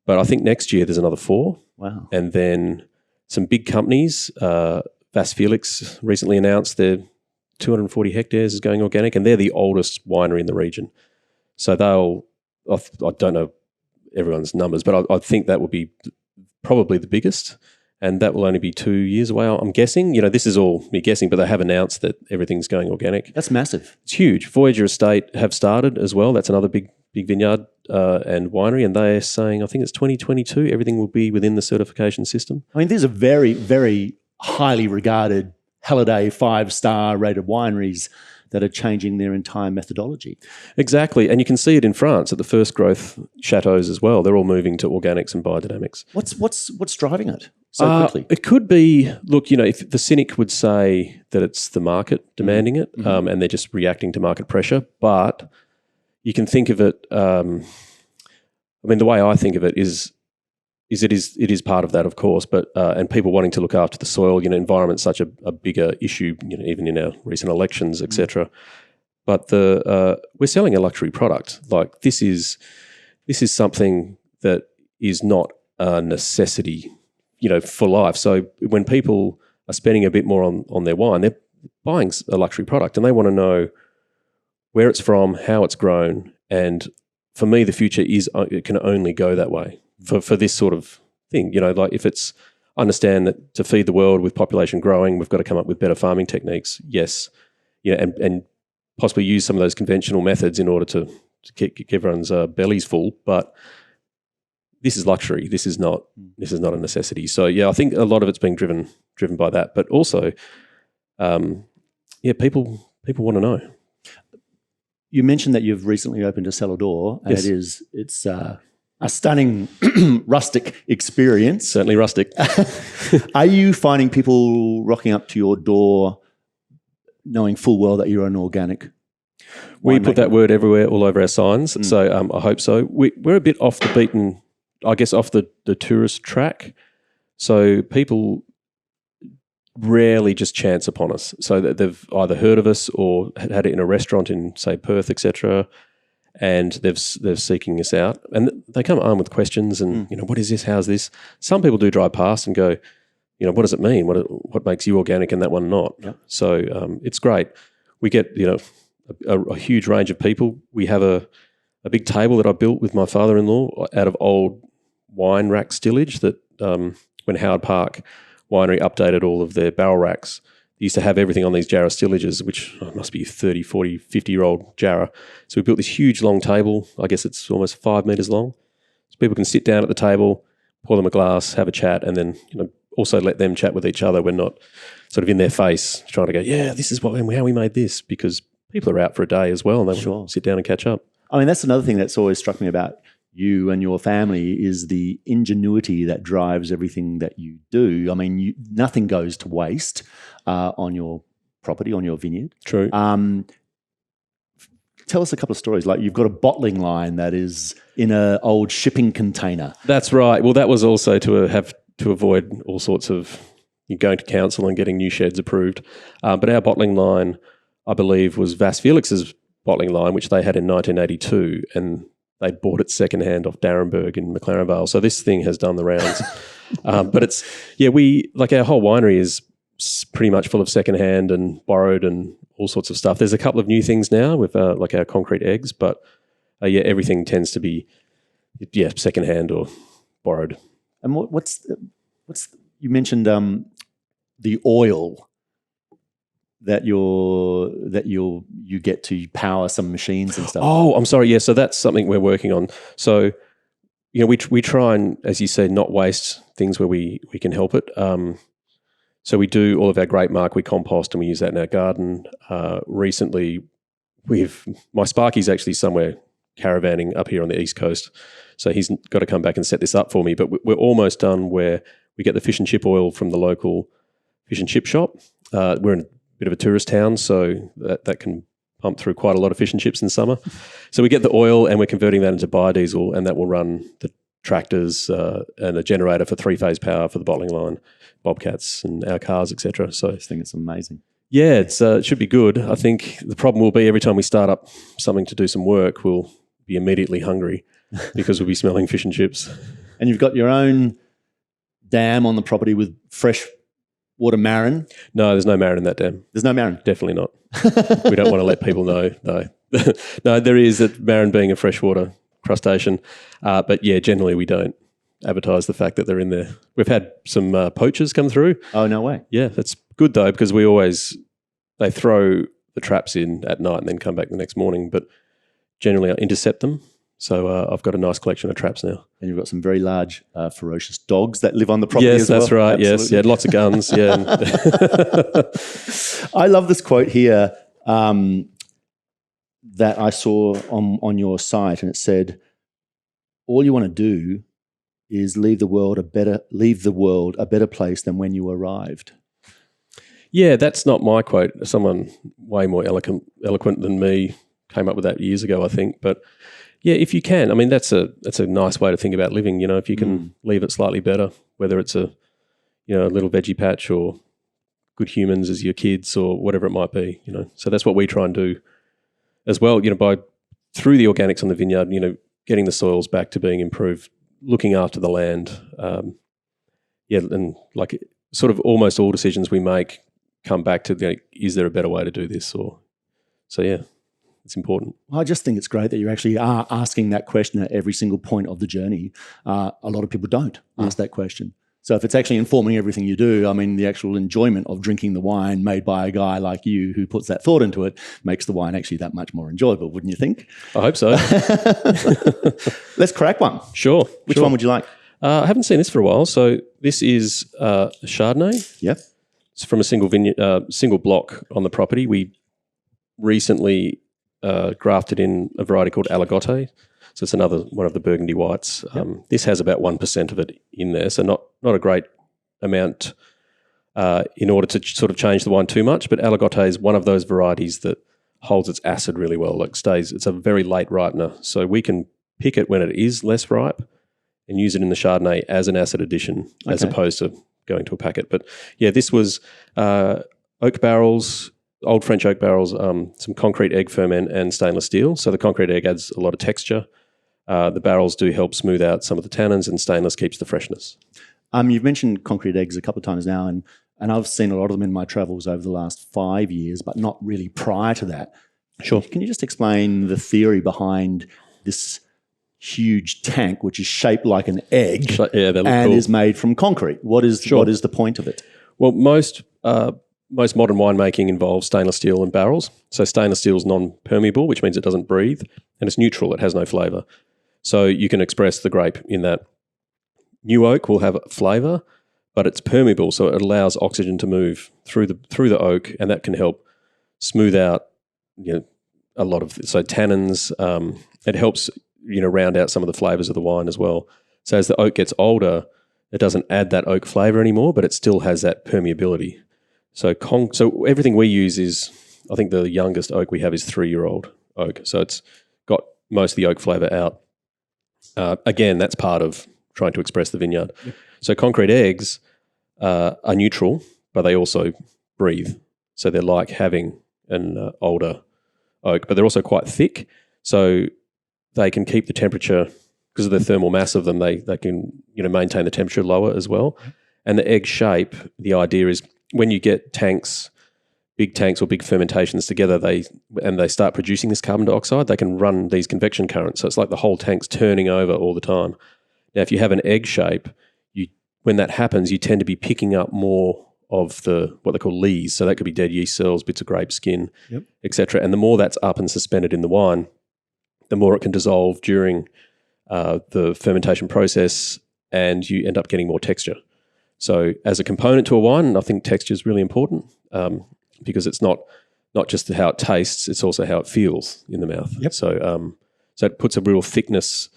[SPEAKER 2] But I think next year there's another 4.
[SPEAKER 1] Wow.
[SPEAKER 2] And then some big companies, Vas Felix recently announced their 240 hectares is going organic, and they're the oldest winery in the region. So I don't know everyone's numbers, but I think that will be probably the biggest, and that will only be 2 years away, I'm guessing. This is all me guessing, but they have announced that everything's going organic.
[SPEAKER 1] That's massive.
[SPEAKER 2] It's huge. Voyager Estate have started as well. That's another big vineyard and winery, and they're saying, I think it's 2022, everything will be within the certification system.
[SPEAKER 1] I mean, these are very, very highly regarded Halliday 5-star rated wineries that are changing their entire methodology.
[SPEAKER 2] Exactly. And you can see it in France at the first growth chateaus as well. They're all moving to organics and biodynamics.
[SPEAKER 1] What's driving it so quickly?
[SPEAKER 2] It could be, look, if the cynic would say that it's the market demanding it, and they're just reacting to market pressure. But you can think of it, the way I think of it is it is part of that, of course, but and people wanting to look after the soil, environment's such a bigger issue, even in our recent elections, etc. But we're selling a luxury product. Like this is something that is not a necessity, for life. So when people are spending a bit more on their wine, they're buying a luxury product and they want to know where it's from, how it's grown, and for me, the future it can only go that way. For this sort of thing, like if it's understand that to feed the world with population growing, we've got to come up with better farming techniques. Yes, and possibly use some of those conventional methods in order to keep everyone's bellies full. But this is luxury. This is not a necessity. So yeah, I think a lot of it's being driven by that. But also, people want to know.
[SPEAKER 1] You mentioned that you've recently opened a cellar door, and
[SPEAKER 2] yes.
[SPEAKER 1] it's a stunning rustic experience.
[SPEAKER 2] Certainly rustic.
[SPEAKER 1] Are you finding people rocking up to your door knowing full well that you're an organic
[SPEAKER 2] We
[SPEAKER 1] winemaker?
[SPEAKER 2] put that word everywhere, all over our signs. So I hope so. We're a bit off the beaten, I guess, off the tourist track. So people rarely just chance upon us. So that they've either heard of us or had it in a restaurant in, say, Perth, etc., and they're seeking us out, and they come armed with questions and what is this? How's this? Some people do drive past and go, what does it mean? What makes you organic and that one not?
[SPEAKER 1] Yep.
[SPEAKER 2] So it's great. We get a huge range of people. We have a big table that I built with my father-in-law out of old wine rack stillage that when Howard Park Winery updated all of their barrel racks, they used to have everything on these Jarrah stillages, which must be 30, 40, 50-year-old Jarrah. So we built this huge long table. I guess it's almost 5 meters long. So people can sit down at the table, pour them a glass, have a chat, and then also let them chat with each other. We're not sort of in their face trying to go, yeah, this is how we made this, because people are out for a day as well and they want to sit down and catch up.
[SPEAKER 1] I mean, that's another thing that's always struck me about you and your family is the ingenuity that drives everything that you do. I mean, nothing goes to waste on your property, on your vineyard.
[SPEAKER 2] True.
[SPEAKER 1] Tell us a couple of stories. Like you've got a bottling line that is in an old shipping container.
[SPEAKER 2] That's right. Well, that was also to avoid all sorts of going to council and getting new sheds approved. But our bottling line, I believe, was Vass Felix's bottling line, which they had in 1982, and they bought it secondhand off Darrenberg in McLaren Vale. So this thing has done the rounds. But it's, our whole winery is pretty much full of secondhand and borrowed and all sorts of stuff. There's a couple of new things now with like our concrete eggs, but everything tends to be secondhand or borrowed.
[SPEAKER 1] And what's you mentioned the oil that you get to power some machines and stuff.
[SPEAKER 2] Oh, I'm sorry. Yeah, so that's something we're working on. So, we try and, as you said, not waste things where we can help it. So we do all of our grape marc, we compost and we use that in our garden. Recently, my Sparky's actually somewhere caravanning up here on the East Coast, so he's got to come back and set this up for me. But we're almost done where we get the fish and chip oil from the local fish and chip shop. We're in a bit of a tourist town, so that can pump through quite a lot of fish and chips in summer. So we get the oil and we're converting that into biodiesel, and that will run the tractors and a generator for 3-phase power for the bottling line, bobcats and our cars, etc. So
[SPEAKER 1] I just think it's amazing.
[SPEAKER 2] Yeah, it should be good. I think the problem will be every time we start up something to do some work, we'll be immediately hungry because we'll be smelling fish and chips.
[SPEAKER 1] And you've got your own dam on the property with fresh water marron?
[SPEAKER 2] No, there's no marron in that dam.
[SPEAKER 1] There's no marron?
[SPEAKER 2] Definitely not. We don't want to let people know. No, no, there is, that marron being a freshwater crustacean. But yeah, generally we don't advertise the fact that they're in there. We've had some poachers come through.
[SPEAKER 1] Oh, no way.
[SPEAKER 2] Yeah, that's good though, because they throw the traps in at night and then come back the next morning. But generally I intercept them. So I've got a nice collection of traps now.
[SPEAKER 1] And you've got some very large, ferocious dogs that live on the property as well.
[SPEAKER 2] Yes, that's right.
[SPEAKER 1] Absolutely.
[SPEAKER 2] Yes, yeah, lots of guns. Yeah.
[SPEAKER 1] I love this quote here. that I saw on your site, and it said, all you want to do is leave the world a better place than when you arrived.
[SPEAKER 2] Yeah, that's not my quote. Someone way more eloquent than me came up with that years ago, I think. But yeah, if you can, I mean, that's a nice way to think about living. You know, if you can leave it slightly better, whether it's a little veggie patch or good humans as your kids or whatever it might be. You know, so that's what we try and do as well. You know, by through the organics on the vineyard, you know, getting the soils back to being improved, looking after the land. And like sort of almost all decisions we make come back to is there a better way to do this? So yeah, it's important.
[SPEAKER 1] I just think it's great that you actually are asking that question at every single point of the journey. A lot of people don't ask that question. So if it's actually informing everything you do, I mean, the actual enjoyment of drinking the wine made by a guy like you who puts that thought into it makes the wine actually that much more enjoyable, wouldn't you think?
[SPEAKER 2] I hope so.
[SPEAKER 1] Let's crack one.
[SPEAKER 2] Sure.
[SPEAKER 1] Which one would you like?
[SPEAKER 2] I haven't seen this for a while. So this is a Chardonnay.
[SPEAKER 1] Yep.
[SPEAKER 2] It's from a single block on the property. We recently grafted in a variety called Aligoté. So it's another one of the Burgundy whites.
[SPEAKER 1] Yep.
[SPEAKER 2] This has about 1% of it in there, so not a great amount in order to sort of change the wine too much. But Aligoté is one of those varieties that holds its acid really well. Like it's a very late ripener, so we can pick it when it is less ripe and use it in the Chardonnay as an acid addition as opposed to going to a packet. But yeah, this was oak barrels, old French oak barrels, some concrete egg ferment and stainless steel. So the concrete egg adds a lot of texture. The barrels do help smooth out some of the tannins, and stainless keeps the freshness.
[SPEAKER 1] You've mentioned concrete eggs a couple of times now, and I've seen a lot of them in my travels over the last 5 years, but not really prior to that.
[SPEAKER 2] Sure.
[SPEAKER 1] Can you just explain the theory behind this huge tank, which is shaped like an egg and is made from concrete? What is the point of it?
[SPEAKER 2] Well, most modern winemaking involves stainless steel and barrels. So stainless steel is non-permeable, which means it doesn't breathe, and it's neutral. It has no flavour. So you can express the grape in that. New oak will have flavour, but it's permeable, so it allows oxygen to move through the oak, and that can help smooth out a lot of tannins. It helps round out some of the flavours of the wine as well. So as the oak gets older, it doesn't add that oak flavour anymore, but it still has that permeability. So everything we use is, I think the youngest oak we have is 3-year-old oak. So it's got most of the oak flavour out. Again, that's part of trying to express the vineyard. Yep. So concrete eggs are neutral, but they also breathe. So they're like having an older oak, but they're also quite thick. So they can keep the temperature, because of the thermal mass of them, they can maintain the temperature lower as well. Yep. And the egg shape, the idea is when you get big tanks or big fermentations together, they start producing this carbon dioxide, they can run these convection currents. So it's like the whole tank's turning over all the time. Now, if you have an egg shape, when that happens, you tend to be picking up more of what they call lees. So that could be dead yeast cells, bits of grape skin, etc. And the more that's up and suspended in the wine, the more it can dissolve during the fermentation process, and you end up getting more texture. So as a component to a wine, I think texture is really important because it's not just how it tastes, it's also how it feels in the mouth. Yep. So it puts a real thickness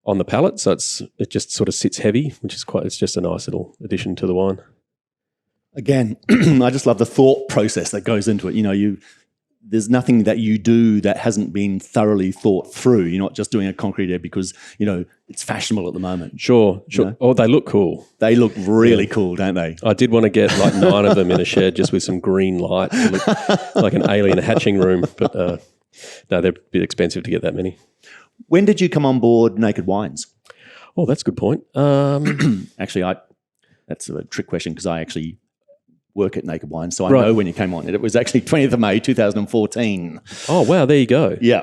[SPEAKER 2] on the palate, so it just sort of sits heavy, which is it's just a nice little addition to the wine.
[SPEAKER 1] Again, I just love the thought process that goes into it. There's nothing that you do that hasn't been thoroughly thought through. You're not just doing a concrete egg because, it's fashionable at the moment.
[SPEAKER 2] Sure. Oh, they look cool.
[SPEAKER 1] They look really cool, don't they?
[SPEAKER 2] I did want to get like 9 of them in a shed just with some green light to look like an alien hatching room. But no, they're a bit expensive to get that many.
[SPEAKER 1] When did you come on board Naked Wines?
[SPEAKER 2] Oh, that's a good point.
[SPEAKER 1] Actually, that's a trick question because I actually work at Naked Wines, so I know when you came on. It was actually 20th of May, 2014.
[SPEAKER 2] Oh, wow, there you go.
[SPEAKER 1] Yeah.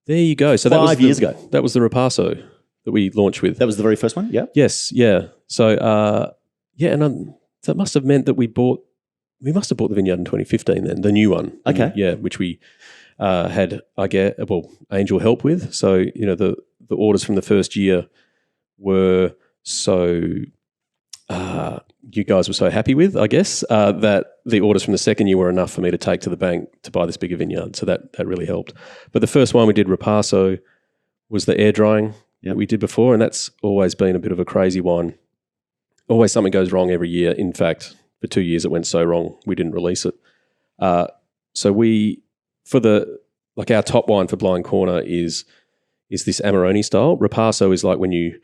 [SPEAKER 2] There you go. So
[SPEAKER 1] 5 years ago.
[SPEAKER 2] That was the Ripasso that we launched with.
[SPEAKER 1] That was the very first one? Yeah.
[SPEAKER 2] Yes, yeah. So, that must have meant that we must have bought the vineyard in 2015 then, the new one.
[SPEAKER 1] Okay.
[SPEAKER 2] Yeah, which we had, Angel help with. So, the orders from the first year were so you guys were so happy with, I guess, that the orders from the second year were enough for me to take to the bank to buy this bigger vineyard. So that really helped. But the first wine we did, Ripasso, was the air drying that we did before, and that's always been a bit of a crazy wine. Always something goes wrong every year. In fact, for 2 years it went so wrong we didn't release it. So our top wine for Blind Corner is this Amarone style. Ripasso is like when you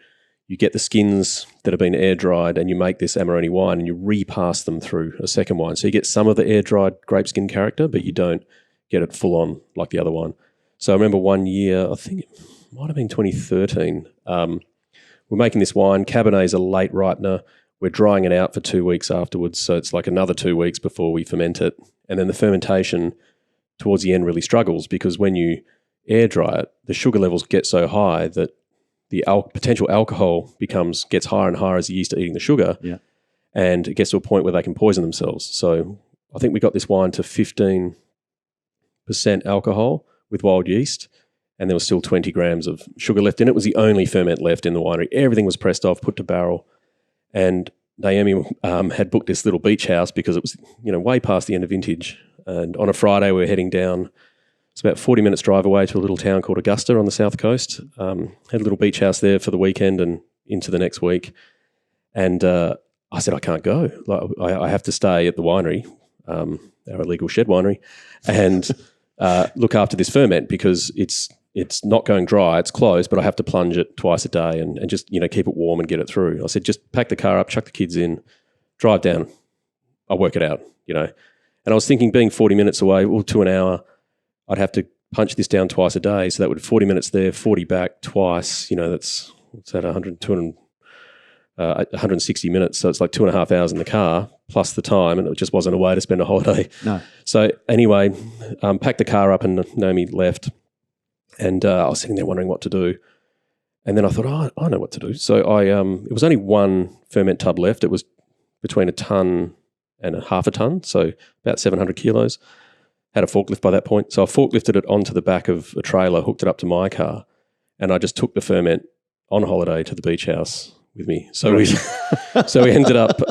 [SPEAKER 2] get the skins that have been air dried and you make this Amarone wine and you repass them through a second wine. So you get some of the air dried grape skin character, but you don't get it full on like the other one. So I remember one year, I think it might have been 2013, we're making this wine. Cabernet is a late ripener. We're drying it out for 2 weeks afterwards. So it's like another 2 weeks before we ferment it. And then the fermentation towards the end really struggles because when you air dry it, the sugar levels get so high that the potential alcohol gets higher and higher as the yeast are eating the sugar, and it gets to a point where they can poison themselves. So I think we got this wine to 15% alcohol with wild yeast, and there was still 20 grams of sugar left in it. It was the only ferment left in the winery. Everything was pressed off, put to barrel, and Naomi had booked this little beach house because it was way past the end of vintage. And on a Friday, we were heading down. It's about 40 minutes drive away to a little town called Augusta on the south coast. Had a little beach house there for the weekend and into the next week. And I said, I can't go. I have to stay at the winery, our illegal shed winery, and look after this ferment because it's not going dry. It's closed, but I have to plunge it twice a day and just keep it warm and get it through. I said, just pack the car up, chuck the kids in, drive down. I'll work it out, And I was thinking being 40 minutes away, or to an hour, I'd have to punch this down twice a day. So that would 40 minutes there, 40 back twice. That's what's that, 160 minutes. So it's like 2.5 hours in the car plus the time, and it just wasn't a way to spend a holiday. No. So anyway, packed the car up and Naomi left, and I was sitting there wondering what to do. And then I thought, I know what to do. So it was only one ferment tub left. It was between a ton and a half a ton, so about 700 kilos. Had a forklift by that point. So I forklifted it onto the back of a trailer, hooked it up to my car, and I just took the ferment on holiday to the beach house with me. So we ended up,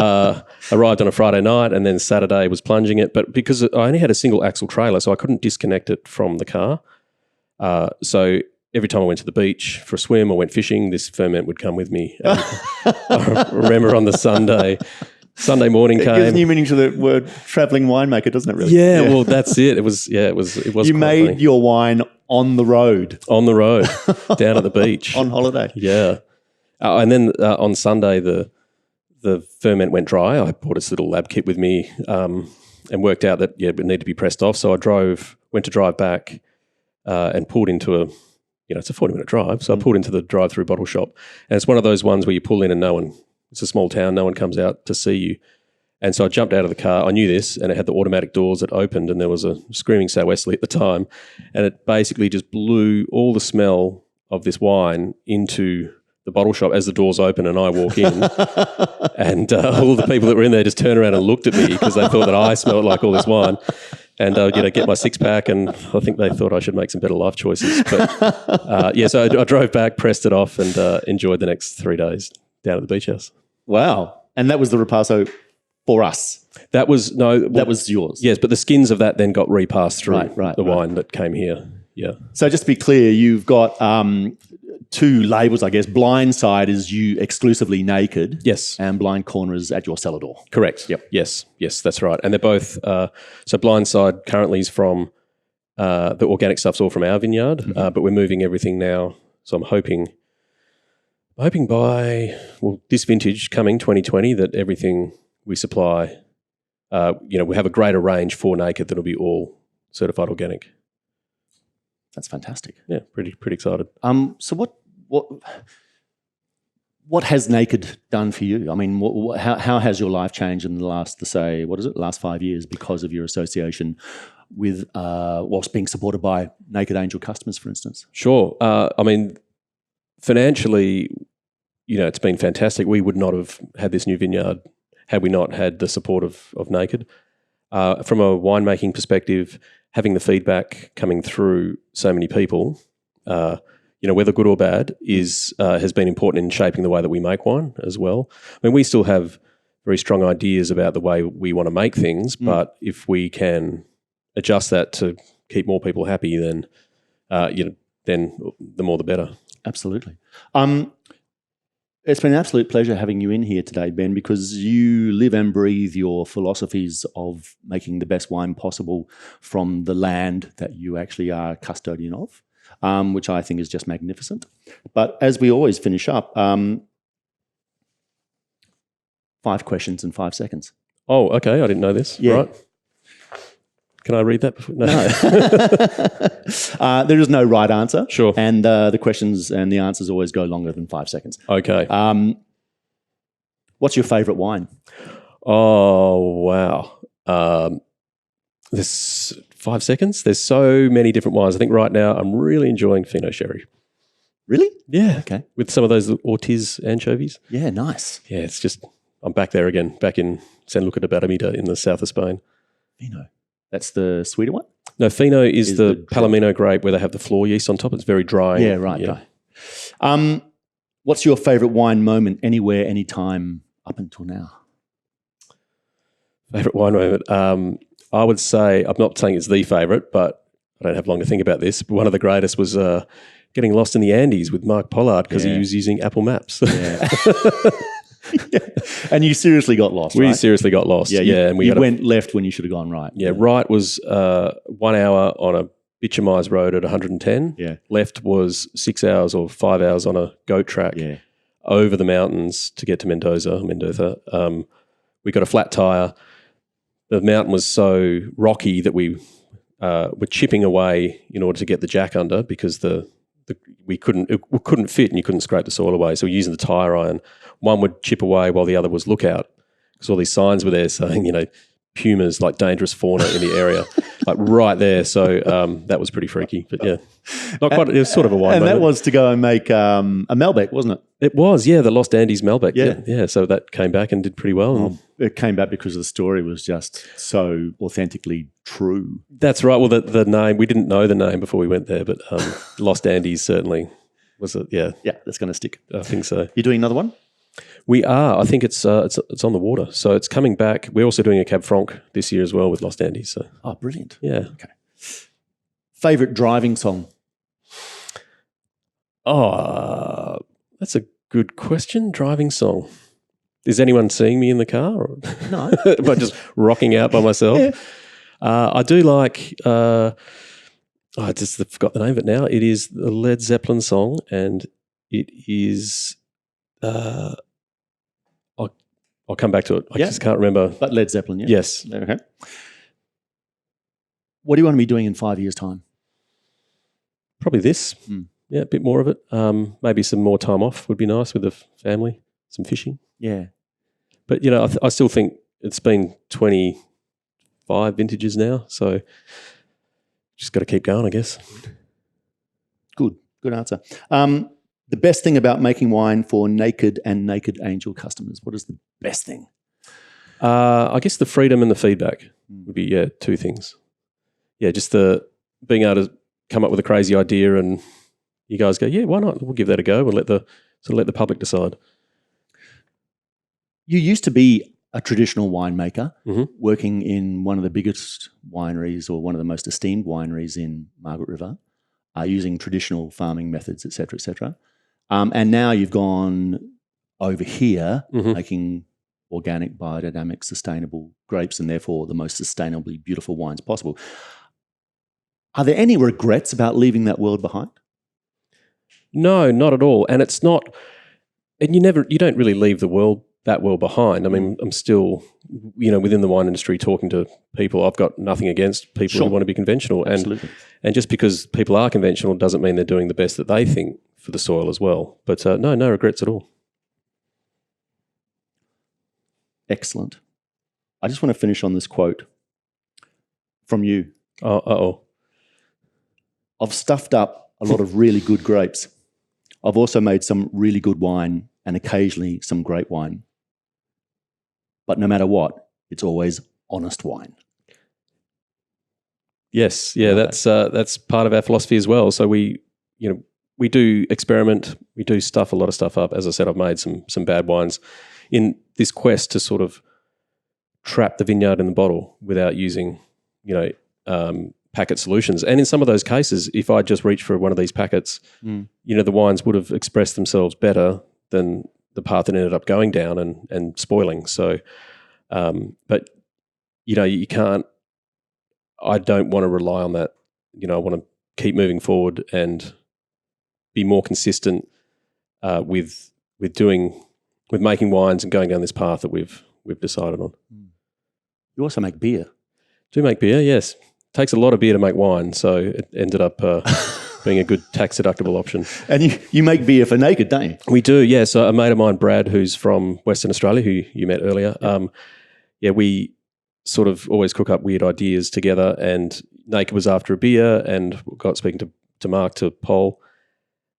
[SPEAKER 2] arrived on a Friday night, and then Saturday was plunging it. But because I only had a single axle trailer, so I couldn't disconnect it from the car. So every time I went to the beach for a swim or went fishing, this ferment would come with me. And I remember on the Sunday morning came. It gives
[SPEAKER 1] new meaning to the word travelling winemaker, doesn't it? Really?
[SPEAKER 2] Yeah, well, that's it. It was. You
[SPEAKER 1] made
[SPEAKER 2] funny.
[SPEAKER 1] Your wine on the road,
[SPEAKER 2] down at the beach
[SPEAKER 1] on holiday.
[SPEAKER 2] Yeah, and then on Sunday the ferment went dry. I brought this little lab kit with me and worked out that it would need to be pressed off. So I went to drive back and pulled into it's a 40-minute drive. So I pulled into the drive-through bottle shop, and it's one of those ones where you pull in and it's a small town, no one comes out to see you. And so I jumped out of the car. I knew this, and it had the automatic doors that opened, and there was a screaming sou'westerly at the time, and it basically just blew all the smell of this wine into the bottle shop as the doors open and I walk in. And all the people that were in there just turned around and looked at me because they thought that I smelled like all this wine. And get my six-pack, and I think they thought I should make some better life choices. But so I drove back, pressed it off, and enjoyed the next 3 days down at the beach house.
[SPEAKER 1] Wow. And that was the Ripasso for us?
[SPEAKER 2] That was
[SPEAKER 1] yours?
[SPEAKER 2] Yes, but the skins of that then got repassed through the wine that came here. Yeah.
[SPEAKER 1] So just to be clear, you've got two labels, I guess. Blind Side is you exclusively naked.
[SPEAKER 2] Yes.
[SPEAKER 1] And Blind Corner is at your cellar door.
[SPEAKER 2] Correct. Yep. Yes, that's right. And they're both, so Blind Side currently is from, the organic stuff's all from our vineyard, but we're moving everything now. So I'm hoping by, this vintage coming 2020 that everything we supply, we have a greater range for naked that'll be all certified organic.
[SPEAKER 1] That's fantastic.
[SPEAKER 2] Yeah, pretty excited.
[SPEAKER 1] So what has naked done for you? I mean, how has your life changed in the last, last 5 years because of your association with what's being supported by Naked Angel customers, for instance?
[SPEAKER 2] Sure. I mean, financially, it's been fantastic. We would not have had this new vineyard had we not had the support of Naked. From a winemaking perspective, having the feedback coming through so many people, whether good or bad, has been important in shaping the way that we make wine as well. I mean, we still have very strong ideas about the way we want to make things. But if we can adjust that to keep more people happy, then then the more the better.
[SPEAKER 1] Absolutely. It's been an absolute pleasure having you in here today, Ben, because you live and breathe your philosophies of making the best wine possible from the land that you actually are custodian of, which I think is just magnificent. But as we always finish up, 5 questions in 5 seconds.
[SPEAKER 2] Oh, okay. I didn't know this.
[SPEAKER 1] Yeah.
[SPEAKER 2] Right. Can I read that before? No.
[SPEAKER 1] There is no right answer.
[SPEAKER 2] Sure.
[SPEAKER 1] And the questions and the answers always go longer than 5 seconds.
[SPEAKER 2] Okay.
[SPEAKER 1] What's your favourite wine?
[SPEAKER 2] Oh, wow. There's 5 seconds. There's so many different wines. I think right now I'm really enjoying Fino Sherry.
[SPEAKER 1] Really?
[SPEAKER 2] Yeah.
[SPEAKER 1] Okay.
[SPEAKER 2] With some of those Ortiz anchovies.
[SPEAKER 1] Yeah, nice.
[SPEAKER 2] Yeah, it's just, I'm back there again, back in San Luca de Barrameda in the south of Spain.
[SPEAKER 1] Fino. That's the sweeter one?
[SPEAKER 2] No, Fino is the Palomino grape where they have the floor yeast on top. It's very dry.
[SPEAKER 1] Yeah, right. Dry. What's your favourite wine moment anywhere, anytime up until now?
[SPEAKER 2] Favourite wine moment? I would say, I'm not saying it's the favourite, but I don't have long to think about this. But one of the greatest was getting lost in the Andes with Mark Pollard because he was using Apple Maps.
[SPEAKER 1] Yeah. Yeah. And you seriously got lost,
[SPEAKER 2] We
[SPEAKER 1] right?
[SPEAKER 2] seriously got lost.
[SPEAKER 1] Yeah,
[SPEAKER 2] and
[SPEAKER 1] we went left when you should have gone right.
[SPEAKER 2] Yeah, right was 1 hour on a bitumised road at 110.
[SPEAKER 1] Yeah.
[SPEAKER 2] Left was 6 hours or 5 hours on a goat track over the mountains to get to Mendoza. We got a flat tyre. The mountain was so rocky that we were chipping away in order to get the jack under because we couldn't fit and you couldn't scrape the soil away. So we're using the tyre iron. One would chip away while the other was lookout because all these signs were there saying, pumas, like dangerous fauna in the area, like right there. So that was pretty freaky. But yeah, not quite. It was sort of a wine moment.
[SPEAKER 1] That was to go and make a Malbec, wasn't it?
[SPEAKER 2] It was, yeah, the Lost Andes Malbec. Yeah. So that came back and did pretty well.
[SPEAKER 1] It came back because the story was just so authentically true.
[SPEAKER 2] That's right. Well, the name, we didn't know the name before we went there, but Lost Andes certainly was it. Yeah.
[SPEAKER 1] Yeah, that's going to stick.
[SPEAKER 2] I think so.
[SPEAKER 1] You're doing another one?
[SPEAKER 2] We are. I think it's on the water. So it's coming back. We're also doing a Cab Franc this year as well with Lost Andes. So.
[SPEAKER 1] Oh, brilliant.
[SPEAKER 2] Yeah.
[SPEAKER 1] Okay. Favourite driving song?
[SPEAKER 2] Oh, that's a good question. Driving song. Is anyone seeing me in the car? Or
[SPEAKER 1] No.
[SPEAKER 2] am I just rocking out by myself?
[SPEAKER 1] Yeah.
[SPEAKER 2] I do like, I just forgot the name of it now. It is the Led Zeppelin song and it is, I'll come back to it. I just can't remember.
[SPEAKER 1] But Led Zeppelin, yeah?
[SPEAKER 2] Yes.
[SPEAKER 1] Okay. What do you want to be doing in 5 years' time?
[SPEAKER 2] Probably this. Yeah, a bit more of it. Maybe some more time off would be nice with the family, some fishing.
[SPEAKER 1] Yeah.
[SPEAKER 2] But, I still think it's been 25 vintages now, so just got to keep going, I guess.
[SPEAKER 1] Good answer. The best thing about making wine for Naked and Naked Angel customers, what is the best thing?
[SPEAKER 2] I guess the freedom and the feedback would be, 2 things. Yeah, just the being able to come up with a crazy idea and you guys go, yeah, why not? We'll give that a go. We'll let the public decide. You
[SPEAKER 1] used to be a traditional winemaker working in one of the biggest wineries or one of the most esteemed wineries in Margaret River, using traditional farming methods, et cetera, et cetera. And now you've gone over here making organic, biodynamic, sustainable grapes and therefore the most sustainably beautiful wines possible. Are there any regrets about leaving that world behind?
[SPEAKER 2] No, not at all. And it's not, and you don't really leave that world behind. I mean, I'm still, within the wine industry talking to people. I've got nothing against people who want to be conventional.
[SPEAKER 1] Absolutely.
[SPEAKER 2] And just because people are conventional doesn't mean they're doing the best that they think for the soil as well. But no regrets at all.
[SPEAKER 1] Excellent. I just want to finish on this quote from you. I've stuffed up a lot of really good grapes. I've also made some really good wine and occasionally some great wine. But no matter what, it's always honest wine. Yes, yeah, that's part of our philosophy as well. So we do experiment, we do stuff a lot of stuff up. As I said, I've made some bad wines. In
[SPEAKER 2] this quest to sort of trap the vineyard in the bottle without using, packet solutions. And in some of those cases, if I just reached for one of these packets, the wines would have expressed themselves better than the path that ended up going down and spoiling. So, but you can't. I don't want to rely on that. I want to keep moving forward and be more consistent with making wines and going down this path that we've decided on.
[SPEAKER 1] You also make beer.
[SPEAKER 2] Do make beer, yes. Takes a lot of beer to make wine, so it ended up being a good tax-deductible option.
[SPEAKER 1] And you make beer for Naked, don't you?
[SPEAKER 2] We do, yeah. So a mate of mine, Brad, who's from Western Australia, who you met earlier, we sort of always cook up weird ideas together, and Naked was after a beer and got speaking to Mark, to Paul,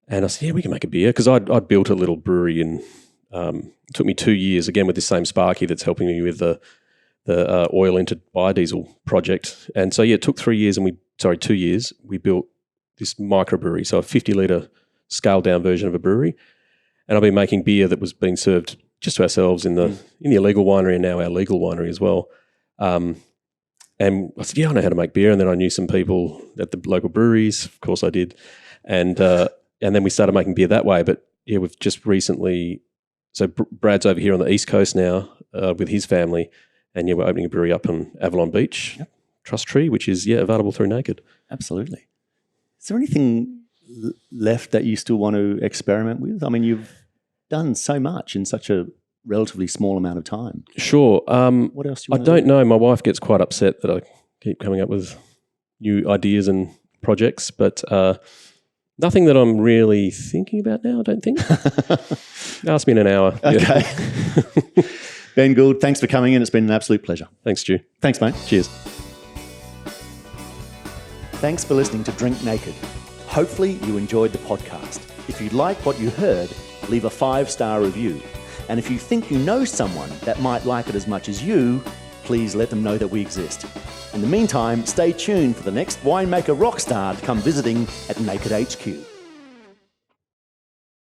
[SPEAKER 2] and I said, yeah, we can make a beer, because I'd built a little brewery and it took me 2 years, again with this same Sparky that's helping me with the oil-entered biodiesel project. And so, it took 2 years, we built this microbrewery, so a 50-litre scaled-down version of a brewery. And I've been making beer that was being served just to ourselves in the illegal winery and now our legal winery as well. And I said, I know how to make beer. And then I knew some people at the local breweries. Of course I did. And then we started making beer that way. But, we've just recently – so Brad's over here on the East Coast now with his family. And, we're opening a brewery up on Avalon Beach, Trust Tree, which is, available through Naked.
[SPEAKER 1] Absolutely. Is there anything left that you still want to experiment with? I mean, you've done so much in such a relatively small amount of time.
[SPEAKER 2] Sure.
[SPEAKER 1] What else do you want to do?
[SPEAKER 2] I don't know. My wife gets quite upset that I keep coming up with new ideas and projects, but nothing that I'm really thinking about now, I don't think. Ask me in an hour.
[SPEAKER 1] Okay. Ben Gould, thanks for coming in. It's been an absolute pleasure.
[SPEAKER 2] Thanks, Stu.
[SPEAKER 1] Thanks, mate.
[SPEAKER 2] Cheers.
[SPEAKER 1] Thanks for listening to Drink Naked. Hopefully you enjoyed the podcast. If you like what you heard, leave a 5-star review. And if you think you know someone that might like it as much as you, please let them know that we exist. In the meantime, stay tuned for the next winemaker rockstar to come visiting at Naked HQ.